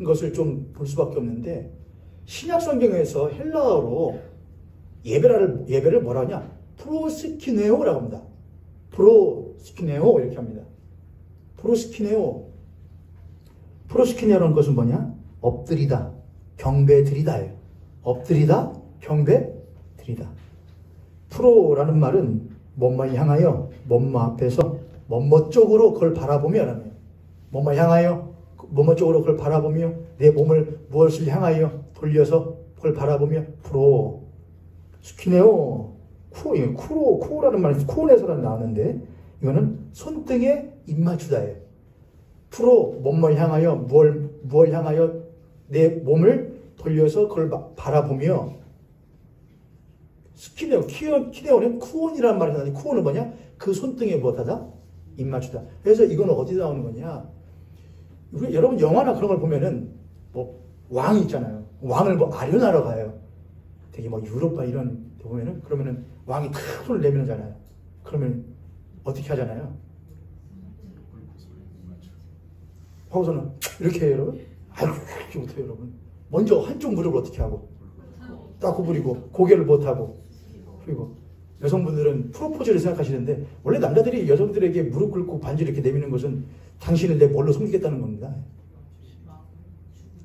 것을 좀 볼 수밖에 없는데, 신약 성경에서 헬라어로 예배를 뭐라 하냐? 프로스키네오라고 합니다. 프로스키네오 이렇게 합니다. 프로스키네오. 프로스키네오라는 것은 뭐냐? 엎드리다, 경배드리다예요. 엎드리다, 경배드리다. 프로라는 말은 뭐뭐 향하여, 뭐뭐 앞에서, 뭐뭐 쪽으로 그걸 바라보며 라는 거예요. 뭐뭐 향하여, 뭐뭐 쪽으로 그걸 바라보며, 내 몸을 무엇을 향하여 돌려서 그걸 바라보며, 프로. 스키네오. 쿠로라는 말은 쿠온에서는 나왔는데, 이거는 손등에 입맞추다예요. 프로, 뭐뭐 향하여, 뭘 향하여 내 몸을 돌려서 그걸 바라보며, 스키네오, 키네오는 쿠온이라는 말이 나는데, 쿠온은 뭐냐? 그 손등에 무엇하다? 입맞추다. 그래서 이거는 어디서 나오는 거냐? 여러분 영화나 그런 걸 보면은 뭐 왕이 있잖아요. 왕을 뭐 아련하러 가요. 되게 뭐 유럽과 이런 데 보면은, 그러면은 왕이 탁 손을 내밀잖아요. 그러면 어떻게 하잖아요? 하고서는 이렇게 해요, 여러분. 아유, 이렇게 못해요, 여러분. 먼저 한쪽 무릎을 어떻게 하고 딱 구부리고 고개를 못하고, 그리고 여성분들은 프로포즈를 생각하시는데, 원래 남자들이 여성들에게 무릎 꿇고 반지를 이렇게 내미는 것은 당신을 내 뭘로 섬기겠다는 겁니다.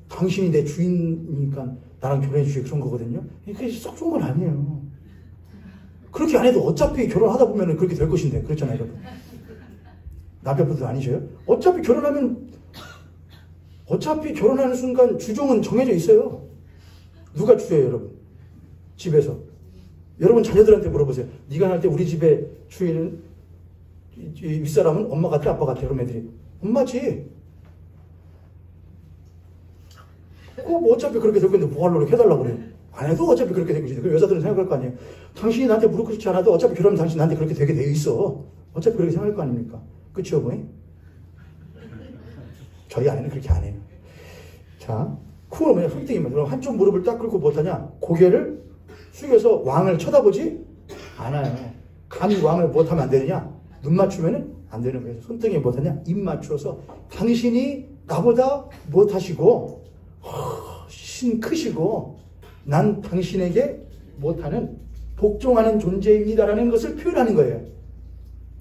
당신이 내 주인이니까 나랑 결혼해 주시고 그런 거거든요. 그게 썩 좋은 건 아니에요. 그렇게 안 해도 어차피 결혼하다 보면 그렇게 될 것인데, 그렇잖아요, 여러분. 남편분들 아니셔요? 어차피 결혼하는 순간 주종은 정해져 있어요. 누가 주예요, 여러분? 집에서. 여러분 자녀들한테 물어보세요. 네가 날 때 우리 집에 주인은, 윗사람은 엄마 같아, 아빠 같아? 그럼 애들이 엄마지. 뭐 어차피 그렇게 될 건데 뭐 하려고 해달라고 그래요. 안 해도 어차피 그렇게 될 것인데. 그럼 여자들은 생각할 거 아니에요. 당신이 나한테 무릎 꿇지 않아도 어차피 결혼하면 당신 나한테 그렇게 되게 돼 있어. 어차피 그렇게 생각할 거 아닙니까? 그쵸, 어머니? 저희 아내는 그렇게 안 해요. 자, 쿠어는 뭐냐? 손등입니다. 한쪽 무릎을 딱 꿇고 못하냐? 고개를 숙여서 왕을 쳐다보지 않아요. 감히 왕을 못하면 안 되느냐? 눈 맞추면 안 되는 거예요. 손등에 못하냐? 입 맞춰서 당신이 나보다 못하시고 신 크시고 난 당신에게 못하는 복종하는 존재입니다라는 것을 표현하는 거예요.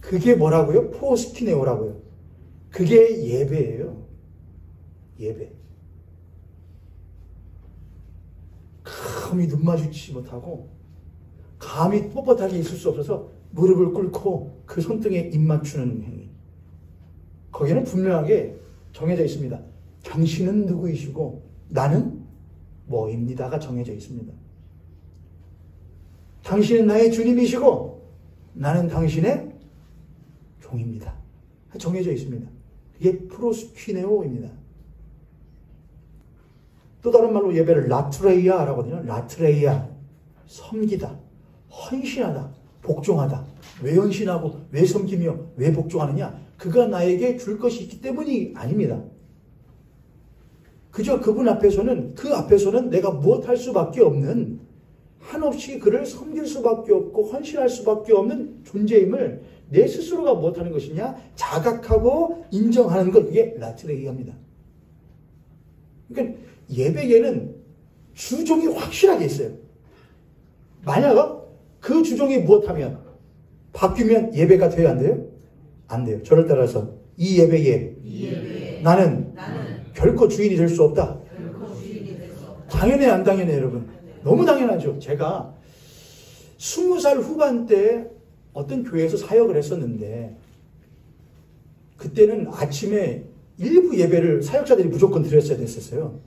그게 뭐라고요? 프로스키네오라고요. 그게 예배예요. 예배. 감히 눈 마주치지 못하고 감히 뻣뻣하게 있을 수 없어서 무릎을 꿇고 그 손등에 입 맞추는 행위. 거기에는 분명하게 정해져 있습니다. 당신은 누구이시고 나는 뭐입니다가 정해져 있습니다. 당신은 나의 주님이시고 나는 당신의 종입니다. 정해져 있습니다. 이게 프로스퀴네오입니다. 또 다른 말로 예배를 라트레이아라고 하거든요. 라트레이아, 섬기다, 헌신하다, 복종하다. 왜 헌신하고 왜 섬기며 왜 복종하느냐? 그가 나에게 줄 것이 있기 때문이 아닙니다. 그저 그분 앞에서는, 그 앞에서는 내가 무엇할 수밖에 없는, 한없이 그를 섬길 수밖에 없고 헌신할 수밖에 없는 존재임을 내 스스로가 무엇하는 것이냐? 자각하고 인정하는 것, 그게 라트레이아입니다. 그러니까 예배에는 주종이 확실하게 있어요. 만약 그 주종이 무엇하면 바뀌면 예배가 돼야 안 돼요? 안 돼요. 저를 따라서 이 예배에 나는 결코 주인이 될 수 없다. 당연해 안 당연해 여러분? 너무 당연하죠. 제가 20살 후반 때 어떤 교회에서 사역을 했었는데 그때는 아침에 일부 예배를 사역자들이 무조건 드렸어야 됐었어요.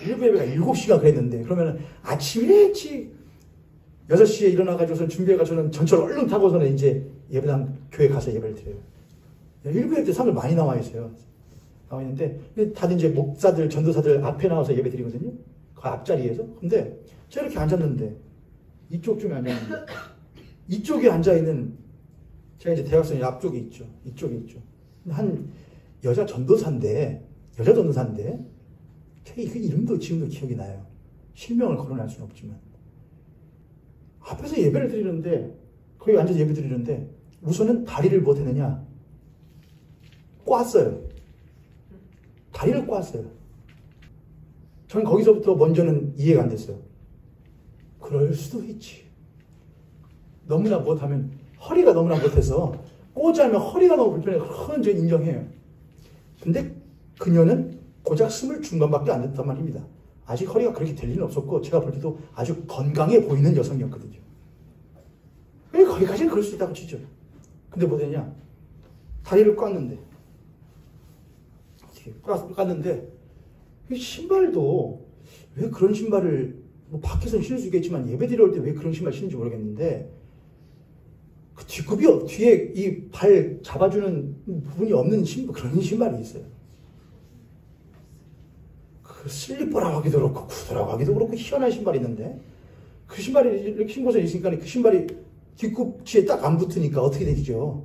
일부 예배가 7시간 그랬는데 그러면 아침 일찍 6시에 일어나가지고서 준비해가지고 저는 전철 얼른 타고서는 이제 예배당 교회 가서 예배를 드려요. 일부 예배 때 사람들 많이 나와 있어요. 나와 있는데 다들 이제 목사들, 전도사들 앞에 나와서 예배 드리거든요. 그 앞자리에서. 근데 제가 이렇게 앉았는데 이쪽 중에 앉았는데 이쪽에 앉아있는 제가 이제 대학생이 앞쪽에 있죠. 이쪽에 있죠. 한 여자 전도사인데 그 이름도 지금도 기억이 나요. 실명을 거론할 수는 없지만 앞에서 예배를 드리는데 거기 앉아서 예배 드리는데 우선은 다리를 못 했느냐? 꽈어요. 다리를 꽈어요. 저는 거기서부터 먼저는 이해가 안 됐어요. 그럴 수도 있지. 너무나 못하면 허리가 너무나 못해서 꼬자면 허리가 너무 불편해. 그건 저는 인정해요. 근데 그녀는 고작 20중반밖에 안 됐단 말입니다. 아직 허리가 그렇게 될 리는 없었고 제가 볼 때도 아주 건강해 보이는 여성이었거든요. 왜 거기까지는 그럴 수 있다고 치죠. 근데 뭐 되냐? 다리를 꽉는데 깠는데 신발도 왜 그런 신발을 뭐 밖에서는 신을 수 있겠지만 예배 드려 올 때 왜 그런 신발 신는지 모르겠는데 그 뒷굽이 뒤에 이 발 잡아주는 부분이 없는 신발, 그런 신발이 있어요. 그 슬리퍼라고 하기도 그렇고 구두라고 하기도 그렇고 희한한 신발이 있는데 그 신발이 이렇게 신고서 있으니까 그 신발이 뒷꿈치에 딱 안 붙으니까 어떻게 되죠?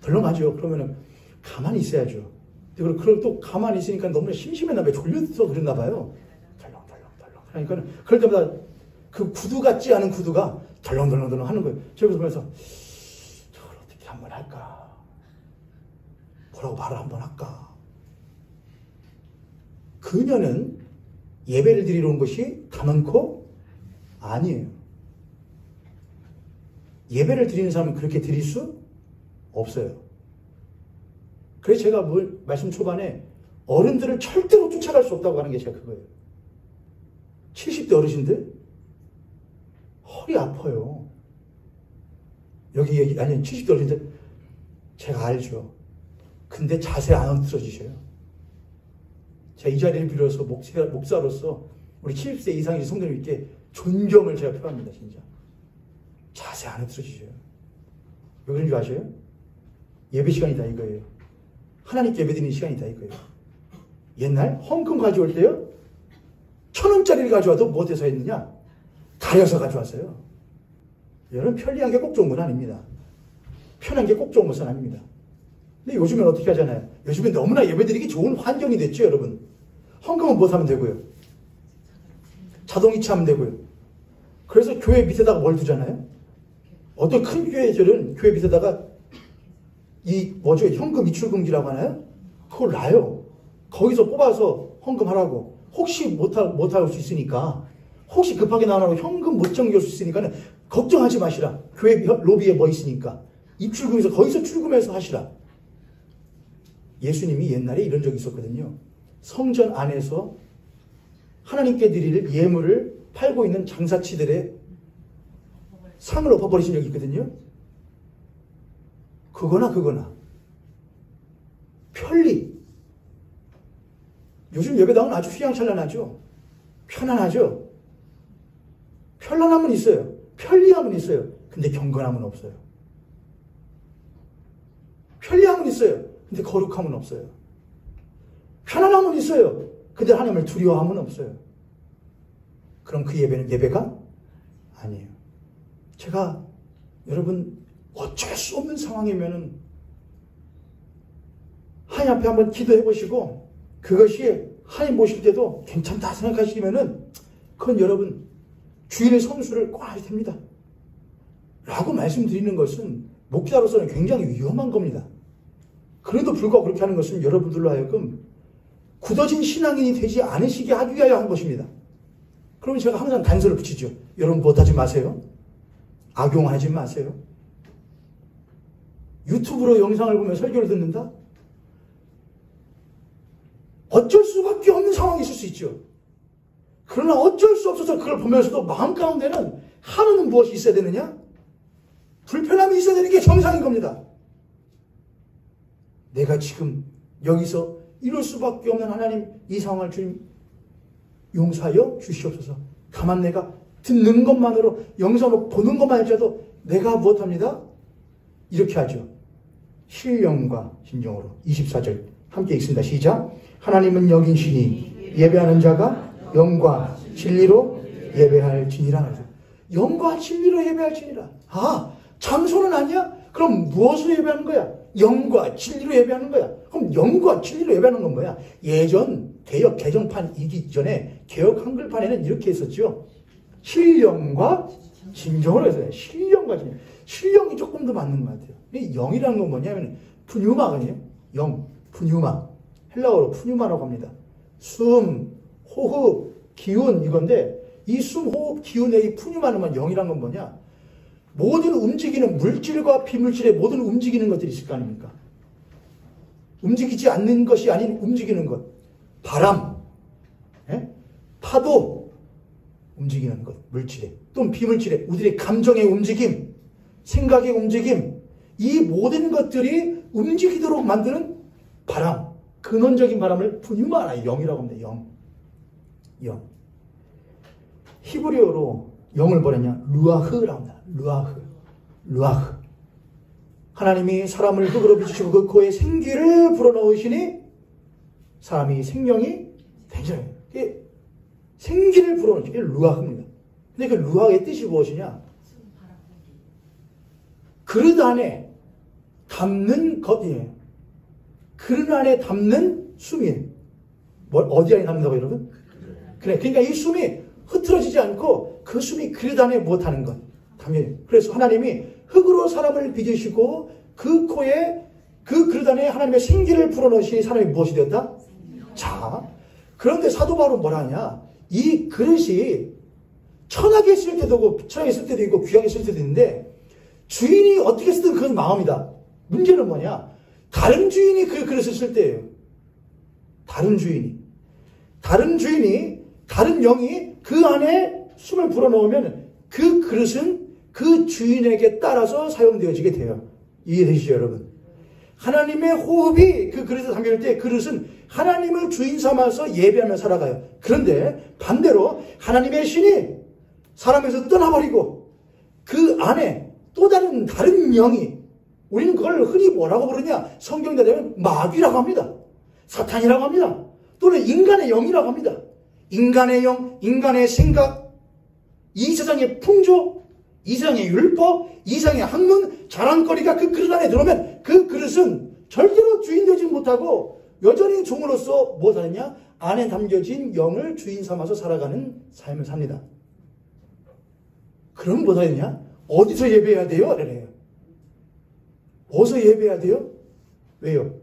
덜렁하죠. 그러면은 가만히 있어야죠. 그리고 또 가만히 있으니까 너무나 심심했나 봐요. 졸려서 그랬나 봐요. 덜렁덜렁. 그러니까 그럴 때마다 그 구두 같지 않은 구두가 덜렁덜렁 하는 거예요. 제가 보면서 저걸 어떻게 한번 할까? 뭐라고 말을 한번 할까? 그녀는 예배를 드리러 온 것이 단언코 아니에요. 예배를 드리는 사람은 그렇게 드릴 수 없어요. 그래서 제가 말씀 초반에 어른들을 절대로 쫓아갈 수 없다고 하는 게 제가 그거예요. 70대 어르신들 허리 아파요. 여기 얘기 아니 70대 어르신들 제가 알죠. 근데 자세 안 엉틀어지셔요. 제가 이 자리를 빌어서 목사로서 우리 70세 이상의 성도님께 존경을 제가 표합니다. 진짜 자세 안 엉틀어지셔요. 왜 그런 줄 아셔요? 예배 시간이다 이거예요. 하나님께 예배드리는 시간이다 이거예요. 옛날 헌금 가져올 때요 1,000원짜리를 가져와도 무엇해서 했느냐? 가려서 가져왔어요. 여러분 편리한 게 꼭 좋은 건 아닙니다. 편한 게 꼭 좋은 것은 아닙니다. 근데 요즘엔 어떻게 하잖아요. 요즘엔 너무나 예배드리기 좋은 환경이 됐죠 여러분. 헌금은 무엇하면 되고요. 자동이체하면 되고요. 그래서 교회 밑에다가 뭘 두잖아요. 어떤 큰 교회들은 교회 밑에다가 현금 이출금지라고 하나요? 그걸 놔요. 거기서 뽑아서 헌금하라고. 혹시 못할 수 있으니까, 혹시 급하게 나오라고 현금 못 챙길 수 있으니까 걱정하지 마시라. 교회 로비에 뭐 있으니까. 입출금에서 거기서 출금해서 하시라. 예수님이 옛날에 이런 적이 있었거든요. 성전 안에서 하나님께 드릴 예물을 팔고 있는 장사치들의 상을 엎어버리신 적이 있거든요. 그거나 편리. 요즘 예배당은 아주 휘황찬란하죠. 편안하죠. 편안함은 있어요. 편리함은 있어요. 근데 경건함은 없어요. 편리함은 있어요. 근데 거룩함은 없어요. 편안함은 있어요. 근데 하나님을 두려워함은 없어요. 그럼 그 예배는 예배가 아니에요. 제가 여러분 어쩔 수 없는 상황이면은 하나님 앞에 한번 기도해 보시고 그것이 하나님 보실 때도 괜찮다 생각하시면은 그건 여러분 주일의 성수를 꼭 하셔야 됩니다. 라고 말씀드리는 것은 목사로서는 굉장히 위험한 겁니다. 그래도 불구하고 그렇게 하는 것은 여러분들로 하여금 굳어진 신앙인이 되지 않으시게 하기 위하여 한 것입니다. 그러면 제가 항상 단서를 붙이죠. 여러분 못하지 마세요. 악용하지 마세요. 유튜브로 영상을 보면 설교를 듣는다? 어쩔 수밖에 없는 상황이 있을 수 있죠. 그러나 어쩔 수 없어서 그걸 보면서도 마음 가운데는 하나는 무엇이 있어야 되느냐? 불편함이 있어야 되는 게 정상인 겁니다. 내가 지금 여기서 이럴 수밖에 없는 하나님, 이 상황을 주님 용서하여 주시옵소서. 가만 내가 듣는 것만으로, 영상으로 보는 것만 할지라도 내가 무엇합니다? 이렇게 하죠. 신령과 진정으로. 24절 함께 읽습니다. 시작. 하나님은 영이시니 예배하는 자가 영과 진리로 예배할지니라. 영과 진리로 예배할지니라. 아, 장소는 아니야? 그럼 무엇으로 예배하는 거야? 영과 진리로 예배하는 거야. 그럼 영과 진리로 예배하는 건 뭐야? 예전 개역 개정판이기 전에 개역 한글판에는 이렇게 했었죠. 신령과 진정으로 해서 신령과 진정. 신령이 조금 더 맞는 것 같아요. 이 영이라는 건 뭐냐면 푸뉴마거든요. 영, 푸뉴마. 헬라어로 푸뉴마라고 합니다. 숨, 호흡, 기운 이건데 이 숨, 호흡, 기운의 이 푸뉴마는 영이라는 건 뭐냐? 모든 움직이는 물질과 비물질의 모든 움직이는 것들이 있을 거 아닙니까? 움직이지 않는 것이 아닌 움직이는 것. 바람, 파도, 움직이는 것, 물질에. 또는 비물질에 우리의 감정의 움직임, 생각의 움직임, 이 모든 것들이 움직이도록 만드는 바람, 근원적인 바람을 푸뉴마, 영이라고 합니다. 영. 히브리어로 영을 뭐랬냐? 루아흐라고 합니다. 루아흐. 하나님이 사람을 흙으로 빚으시고 그 코에 생기를 불어넣으시니 사람이 생명이 되잖아요. 생기를 불어넣으시니 그게 루아흐입니다. 근데 그 루아흐의 뜻이 무엇이냐? 그릇 안에 담는 것이에요. 그릇 안에 담는 숨이에요. 어디 안에 담는다고 여러분? 그래. 그러니까 이 숨이 흐트러지지 않고 그 숨이 그릇 안에 무엇하는 것. 담겨요. 그래서 하나님이 흙으로 사람을 빚으시고 그 코에 그 그릇 안에 하나님의 생기를 불어넣으시니 사람이 무엇이 되었다? 자, 그런데 사도 바울은 뭐라 하냐? 이 그릇이 천하게 쓸 때도 있고 귀하게 쓸 때도 있는데 주인이 어떻게 쓰든 그건 마음이다. 문제는 뭐냐? 다른 주인이 그 그릇을 쓸 때예요. 다른 주인이, 다른 영이 그 안에 숨을 불어넣으면 그 그릇은 그 주인에게 따라서 사용되어지게 돼요. 이해되시죠, 여러분? 하나님의 호흡이 그 그릇에 담겨있을 때 그릇은 하나님을 주인 삼아서 예배하며 살아가요. 그런데 반대로 하나님의 신이 사람에서 떠나버리고 그 안에 또 다른 영이, 우리는 그걸 흔히 뭐라고 부르냐? 성경에 되면 마귀라고 합니다. 사탄이라고 합니다. 또는 인간의 영이라고 합니다. 인간의 영, 인간의 생각, 이 세상의 풍조, 이 세상의 율법, 이 세상의 학문, 자랑거리가 그 그릇 안에 들어오면 그 그릇은 절대로 주인 되지 못하고 여전히 종으로서 무엇하느냐? 안에 담겨진 영을 주인 삼아서 살아가는 삶을 삽니다. 그럼 뭐가 되냐? 어디서 예배해야 돼요? 그래요. 어디서 예배해야 돼요? 왜요?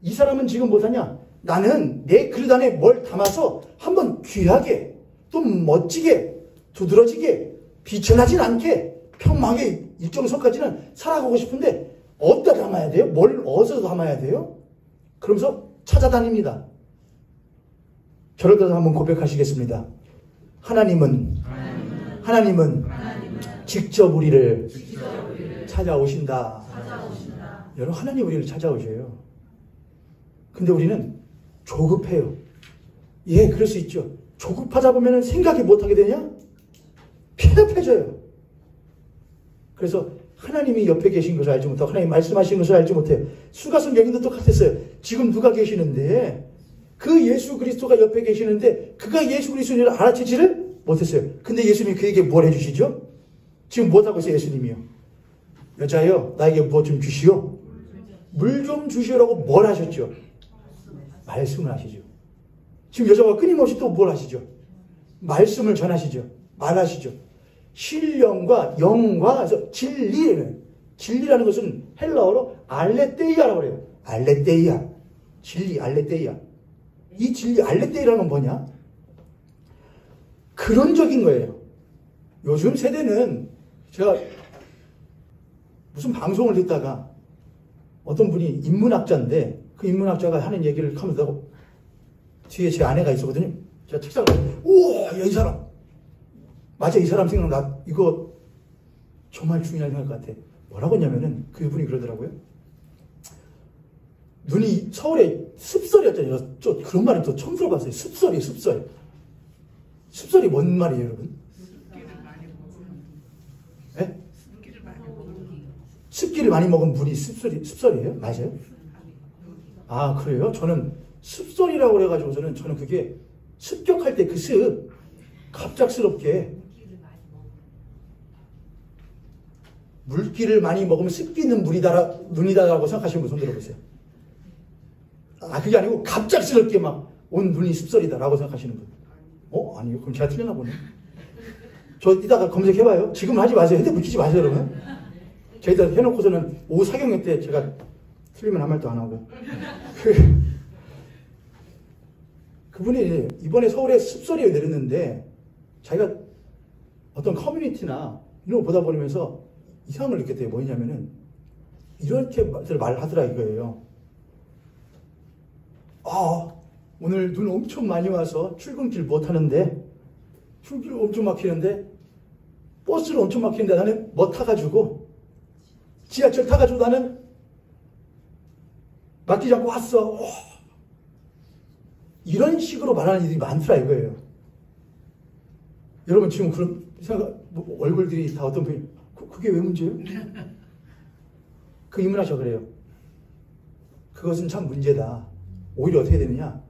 이 사람은 지금 뭐하냐? 나는 내 그릇 안에 뭘 담아서 한번 귀하게, 또 멋지게, 두드러지게, 빛을 나진 않게, 평범하게 일정선까지는 살아가고 싶은데 어디다 담아야 돼요? 뭘 어디서 담아야 돼요? 그러면서 찾아다닙니다. 저를 따라 한번 고백하시겠습니다. 하나님은 직접 우리를 찾아오신다. 여러분, 하나님 우리를 찾아오셔요. 근데 우리는 조급해요. 예, 그럴 수 있죠. 조급하다 보면 생각이 못하게 되냐? 피폐해져요. 그래서 하나님이 옆에 계신 것을 알지 못하고 하나님 말씀하신 것을 알지 못해요. 수가성 여기도 똑같았어요. 지금 누가 계시는데 그 예수 그리스도가 옆에 계시는데 그가 예수 그리스도를 알아채지를 못했어요. 근데 예수님이 그에게 뭘 해주시죠? 지금 무엇하고 있어요? 예수님이요. 여자여 나에게 무엇 좀 주시오. 물 좀 주시오라고 뭘 하셨죠? 말씀을 하시죠. 지금 여자가 끊임없이 또 뭘 하시죠? 말씀을 전하시죠. 말하시죠. 신령과 영과 진리라는 것은 헬라어로 알레테이아라고 그래요. 알레테이아. 진리, 알레테이아. 이 진리, 알레테이라는 건 뭐냐? 근원적인 거예요. 요즘 세대는 제가 무슨 방송을 듣다가 어떤 분이 인문학자인데 그 인문학자가 하는 얘기를 하면서 뒤에 제 아내가 있었거든요. 제가 책상을 우와, 야, 이 사람 맞아, 이 사람 생각나. 이거 정말 중요한 생각 같아. 뭐라고 했냐면은 그분이 그러더라고요. 눈이 서울에 습설이었잖아요. 저 그런 말은 또 처음 들어봤어요. 습설이에요, 습설. 습설이 뭔 말이에요, 여러분? 네? 습기를 많이 먹은 물이 습설이에요? 맞아요? 아, 그래요? 저는 습설이라고 그래가지고서는 저는 그게 습격할 때 그 습, 갑작스럽게 물기를 많이 먹으면 습기 있는 눈이다라고 생각하시는 분 손 들어보세요. 아, 그게 아니고 갑작스럽게 막 온 눈이 습설이다라고 생각하시는 분. 아니요. 그럼 제가 틀렸나 보네. 저 이따가 검색해봐요. 지금 하지 마세요. 핸드폰 키지 마세요, 여러분. 저희다 해놓고서는 오후 사경회 때 제가 틀리면 한 말도 안 하고. 그분이 이번에 서울에 습설이 내렸는데 자기가 어떤 커뮤니티나 이런 거 보다 보면서 이상을 느꼈대요. 뭐냐면은 이렇게 말하더라 이거예요. 오늘 눈 엄청 많이 와서 출근길 못 하는데, 출길 엄청 막히는데, 버스를 엄청 막히는데 나는 뭐 타가지고, 지하철 타가지고 나는 막히지 않고 왔어. 이런 식으로 말하는 이들이 많더라 이거예요. 여러분 지금 그런 생각, 얼굴들이 다 어떤 분이, 그게 왜 문제예요? 그 인문학자 그래요. 그것은 참 문제다. 오히려 어떻게 되느냐?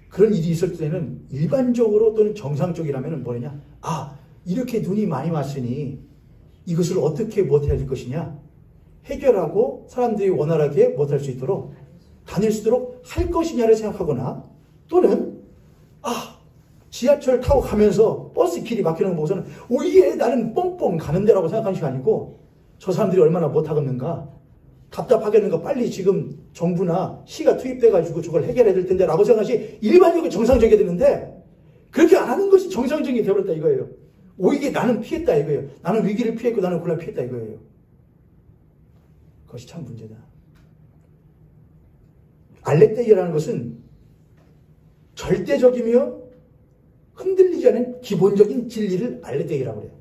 그런 일이 있을 때는 일반적으로 또는 정상적이라면 뭐냐? 이렇게 눈이 많이 왔으니 이것을 어떻게 못해야 될 것이냐? 해결하고 사람들이 원활하게 못할 수 있도록 다닐 수 있도록 할 것이냐를 생각하거나 또는 지하철 타고 가면서 버스 길이 막히는 거 보고서는 이게 나는 뻥뻥 가는 데라고 생각하는 시간이 아니고 저 사람들이 얼마나 못하겠는가? 답답하겠는가? 빨리 지금 정부나 시가 투입돼가지고 저걸 해결해야 될 텐데 라고 생각하시 일반적으로 정상적이어야 되는데 그렇게 안 하는 것이 정상적이 되어버렸다 이거예요. 오히려 나는 피했다 이거예요. 나는 위기를 피했고 나는 곤란을 피했다 이거예요. 그것이 참 문제다. 알레테이아라는 것은 절대적이며 흔들리지 않은 기본적인 진리를 알레테이아라고 해요.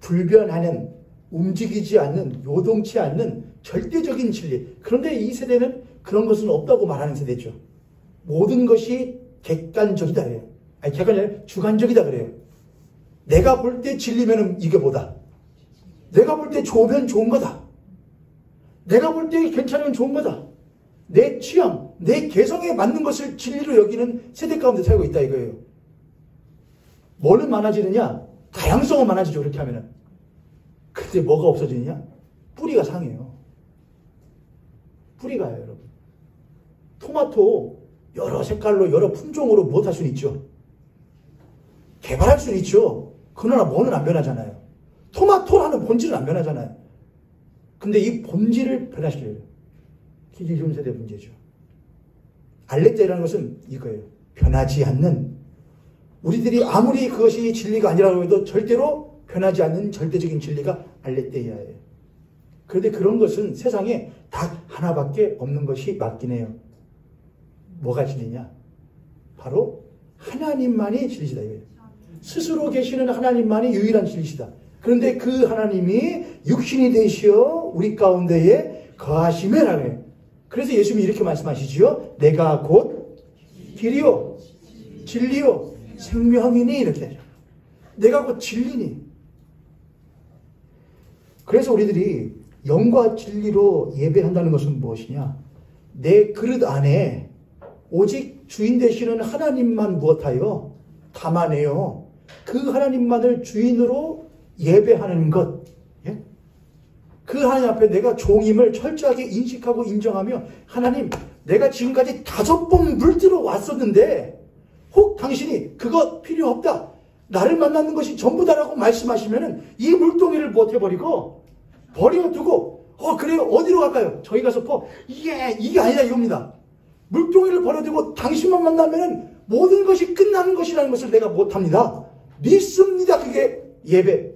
불변하는, 움직이지 않는, 요동치 않는 절대적인 진리. 그런데 이 세대는 그런 것은 없다고 말하는 세대죠. 모든 것이 객관적이다 그래요. 객관이 아니라 주관적이다 그래요. 내가 볼 때 진리면 이게 뭐다. 내가 볼 때 좋으면 좋은 거다. 내가 볼 때 괜찮으면 좋은 거다. 내 취향, 내 개성에 맞는 것을 진리로 여기는 세대 가운데 살고 있다 이거예요. 뭐는 많아지느냐? 다양성은 많아지죠. 그렇게 하면은. 근데 뭐가 없어지느냐? 뿌리가 상해요. 뿌리가요, 여러분. 토마토 여러 색깔로 여러 품종으로 못할 수는 있죠. 개발할 수는 있죠. 그러나 뭐는 안 변하잖아요. 토마토라는 본질은 안 변하잖아요. 근데 이 본질을 변화시켜요. 이게 지금 세대 문제죠. 알레테이아라는 것은 이거예요. 변하지 않는, 우리들이 아무리 그것이 진리가 아니라고 해도 절대로 변하지 않는 절대적인 진리가 알레테이아예요. 그런데 그런 것은 세상에 딱 하나밖에 없는 것이 맞긴 해요. 뭐가 진리냐? 바로 하나님만이 진리시다 이거예요. 스스로 계시는 하나님만이 유일한 진리시다. 그런데 그 하나님이 육신이 되시어 우리 가운데에 거하시면 해요. 그래서 예수님이 이렇게 말씀하시지요. 내가 곧 길이요 진리요 생명이니 이렇게 하죠. 내가 곧 진리니. 그래서 우리들이 영과 진리로 예배한다는 것은 무엇이냐? 내 그릇 안에 오직 주인 되시는 하나님만 무엇하여 담아내요. 그 하나님만을 주인으로 예배하는 것. 예? 그 하나님 앞에 내가 종임을 철저하게 인식하고 인정하며 하나님, 내가 지금까지 5번 물들어 왔었는데 혹 당신이 그거 필요 없다. 나를 만나는 것이 전부다라고 말씀하시면은 이 물동이를 못해버리고 버려두고 그래요. 어디로 갈까요? 저희 가서 이게 아니라 이겁니다. 물동이를 버려두고 당신만 만나면은 모든 것이 끝나는 것이라는 것을 내가 못합니다. 믿습니다. 그게 예배.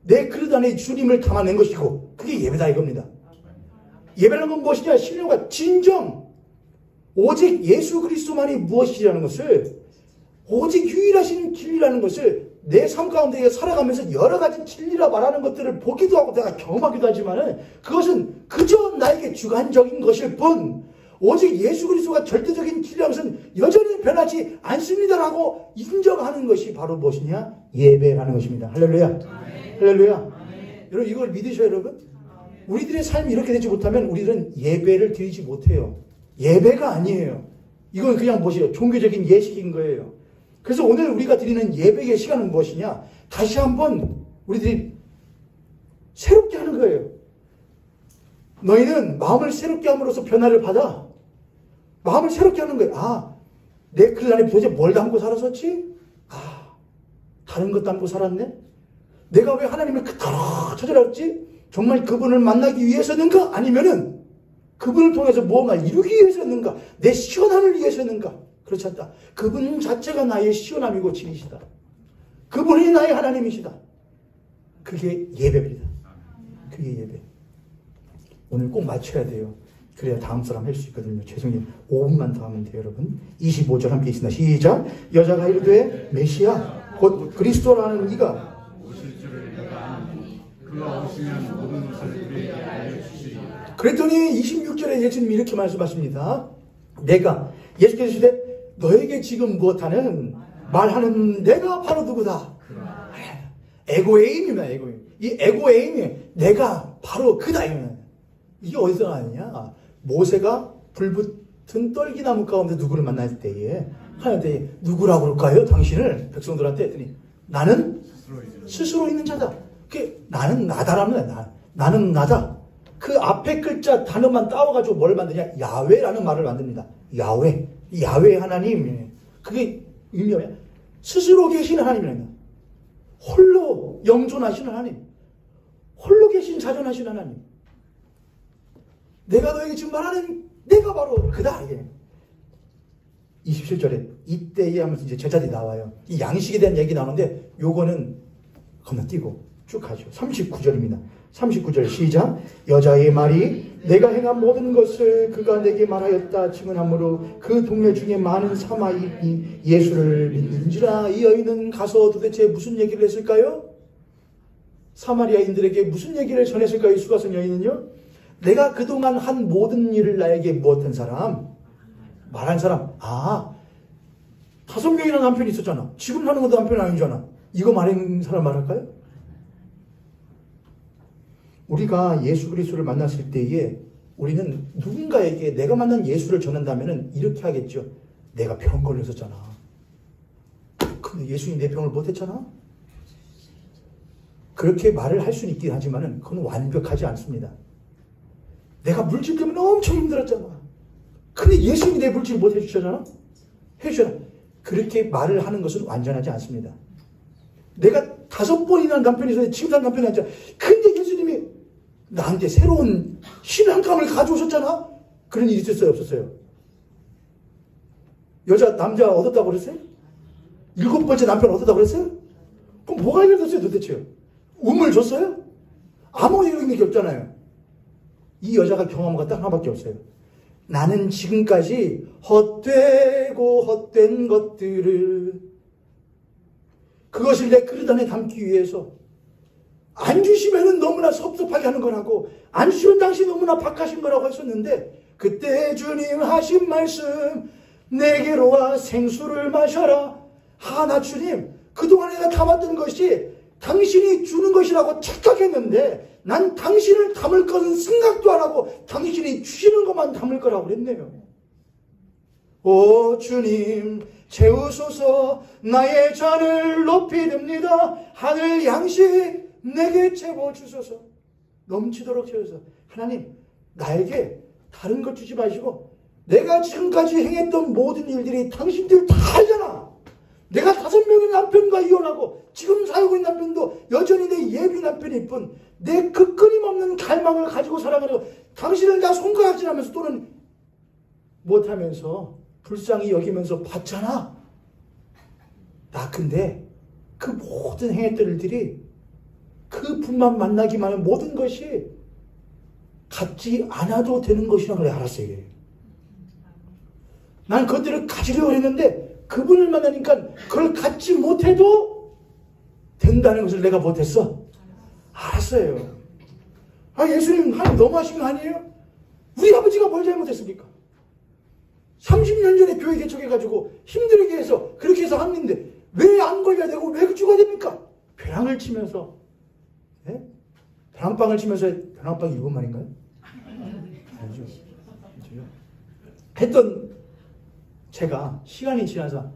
내 그릇 안에 주님을 담아낸 것이고 그게 예배다 이겁니다. 예배라는 건 무엇이냐? 신령과 진정. 오직 예수 그리스도만이 무엇이라는 것을, 오직 유일하신 진리라는 것을 내 삶 가운데 살아가면서 여러 가지 진리라 말하는 것들을 보기도 하고 내가 경험하기도 하지만은 그것은 그저 나에게 주관적인 것일 뿐 오직 예수 그리스도가 절대적인 진리라는 것은 여전히 변하지 않습니다라고 인정하는 것이 바로 무엇이냐? 예배라는 것입니다. 할렐루야. 할렐루야. 여러분 이걸 믿으셔요 여러분? 우리들의 삶이 이렇게 되지 못하면 우리들은 예배를 드리지 못해요. 예배가 아니에요. 이건 그냥 무엇이에요? 종교적인 예식인 거예요. 그래서 오늘 우리가 드리는 예배의 시간은 무엇이냐? 다시 한번 우리들이 새롭게 하는 거예요. 너희는 마음을 새롭게 함으로써 변화를 받아. 마음을 새롭게 하는 거예요. 내 그릇 안에 도대체 뭘 담고 살았었지? 다른 것 담고 살았네? 내가 왜 하나님을 그토록 찾아왔지? 정말 그분을 만나기 위해서는가? 아니면은 그분을 통해서 무언가 이루기 위해서였는가? 내 시원함을 위해서였는가? 그렇지 않다. 그분 자체가 나의 시원함이고 진리시다. 그분이 나의 하나님이시다. 그게 예배입니다. 그게 예배. 오늘 꼭 맞춰야 돼요. 그래야 다음 사람 할 수 있거든요. 죄송해요. 5분만 더 하면 돼요, 여러분. 25절 함께 있습니다. 시작. 여자가 이르되 메시아 곧 그리스도라는 이가 오실 줄을 내가 아노니 그가 오시면 모든 것을 우리에게 알려주시리라. 그랬더니 26절에 예수님이 이렇게 말씀하십니다. 내가 예수께서 이르시되 너에게 지금 무엇하는 말하는 내가 바로 누구다. 에고에임입니다. 에고에임. 이 에고에임이 내가 바로 그다. 이게 어디서 나왔냐? 모세가 불붙은 떨기나무 가운데 누구를 만날 때에 하나님한테 누구라고 그럴까요? 당신을 백성들한테 했더니 나는 스스로 있는 자다. 나는 나다라는 거야. 나는 나다. 그 앞에 글자 단어만 따와가지고 뭘 만드냐? 야훼라는 말을 만듭니다. 야훼. 야훼 하나님. 그게 의미가 스스로 계신 하나님이랍니다. 홀로 영존하시는 하나님. 홀로 계신 자존하신 하나님. 내가 너에게 지금 말하는 내가 바로 그다. 이게 27절에 이때에 하면서 이제 제자들이 나와요. 이 양식에 대한 얘기 나오는데 요거는 건너뛰고 쭉 가죠. 39절입니다. 39절 시작. 여자의 말이 내가 행한 모든 것을 그가 내게 말하였다 증언하므로 그 동네 중에 많은 사마리아인이 예수를 믿는지라. 이 여인은 가서 도대체 무슨 얘기를 했을까요? 사마리아인들에게 무슨 얘기를 전했을까요? 이 수가성 여인은요. 내가 그동안 한 모든 일을 나에게 무엇한 사람? 말한 사람. 5명이나 남편이 있었잖아. 지금 하는 것도 남편 아니잖아. 이거 말한 사람 말할까요? 우리가 예수 그리스도를 만났을 때에 우리는 누군가에게 내가 만난 예수를 전한다면 이렇게 하겠죠. 내가 병 걸렸었잖아. 근데 예수님이 내 병을 못했잖아. 그렇게 말을 할 수는 있긴 하지만 그건 완벽하지 않습니다. 내가 물질 때문에 엄청 힘들었잖아. 근데 예수님이 내 물질 못 해주셨잖아. 해주잖아. 그렇게 말을 하는 것은 완전하지 않습니다. 내가 5번이나 남편이 있었는데 지금 난 남편이 아니잖아. 근데 예수님이 나한테 새로운 신앙감을 가져오셨잖아. 그런 일이 있었어요? 없었어요? 남자 얻었다고 그랬어요? 7번째 남편 얻었다고 그랬어요? 그럼 뭐가 해결됐어요 도대체? 우물 줬어요? 아무 얘기 없잖아요. 이 여자가 경험한 것 딱 하나밖에 없어요. 나는 지금까지 헛되고 헛된 것들을 그것을 내 그릇 안에 담기 위해서 안 주시면은 너무나 섭섭하게 하는 거라고, 안 주시면 당신이 너무나 박하신 거라고 했었는데, 그때 주님 하신 말씀, 내게로 와 생수를 마셔라. 나 주님, 그동안 내가 담았던 것이 당신이 주는 것이라고 착각했는데, 난 당신을 담을 것은 생각도 안 하고 당신이 주시는 것만 담을 거라고 그랬네요. 오 주님, 채우소서. 나의 잔을 높이 듭니다. 하늘 양식 내게 채워주소서. 넘치도록 채워서. 하나님, 나에게 다른 것 주지 마시고, 내가 지금까지 행했던 모든 일들이 당신들 다 알잖아. 내가 5명의 남편과 이혼하고 지금 살고 있는 남편도 여전히 내 예비 남편일 뿐, 내 그 끊임없는 갈망을 가지고 살아가고 당신을 다 손가락질하면서 또는 못하면서 불쌍히 여기면서 봤잖아. 나 근데 그 모든 행했던 일들이, 그 분만 만나기만 하면 모든 것이 갖지 않아도 되는 것이라고 내가 알았어요. 이게. 난 그것들을 가지려고 했는데 그분을 만나니까 그걸 갖지 못해도 된다는 것을 내가 못했어. 알았어요. 예수님 하나님 너무하신 거 아니에요? 우리 아버지가 뭘 잘못했습니까? 30년 전에 교회 개척해가지고 힘들게 해서 그렇게 해서 합는데 왜 안 걸려야 되고 왜 죽어야 됩니까? 벼랑을 치면서, 네? 벼랑빵을 치면서, 벼랑빵이 일본 말인가요? 아니죠. 했던 제가 시간이 지나서,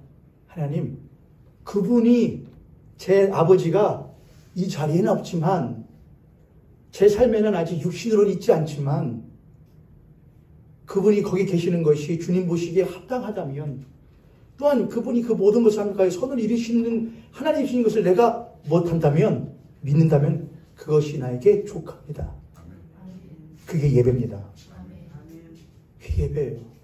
하나님, 그분이, 제 아버지가 이 자리에는 없지만 제 삶에는 아직 육신으로는 있지 않지만 그분이 거기 계시는 것이 주님 보시기에 합당하다면, 또한 그분이 그 모든 것을 함께 선을 이루시는 하나님이신 것을 내가 못한다면, 믿는다면 그것이 나에게 족합니다. 그게 예배입니다. 그게 예배예요.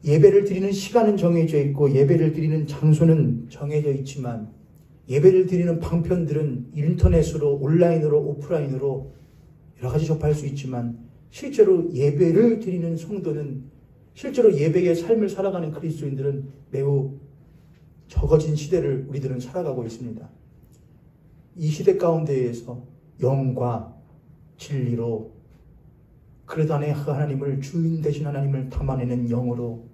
예배를 드리는 시간은 정해져 있고 예배를 드리는 장소는 정해져 있지만, 예배를 드리는 방편들은 인터넷으로, 온라인으로, 오프라인으로 여러 가지 접할 수 있지만, 실제로 예배를 드리는 성도는, 실제로 예배의 삶을 살아가는 그리스도인들은 매우 적어진 시대를 우리들은 살아가고 있습니다. 이 시대 가운데에서 영과 진리로 그릇 안에 하나님을, 주인 되신 하나님을 담아내는 영으로,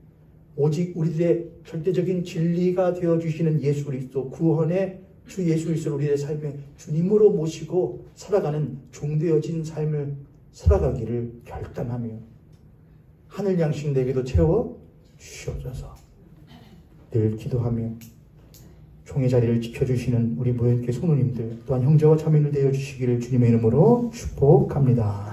오직 우리들의 절대적인 진리가 되어주시는 예수 그리스도, 구원의 주 예수 그리스도를 우리의 삶에 주님으로 모시고 살아가는 종되어진 삶을 살아가기를 결단하며, 하늘 양식 내게도 채워 주시옵소서 늘 기도하며, 종의 자리를 지켜주시는 우리 모형교회 성도님들, 또한 형제와 자매를 되어 주시기를 주님의 이름으로 축복합니다.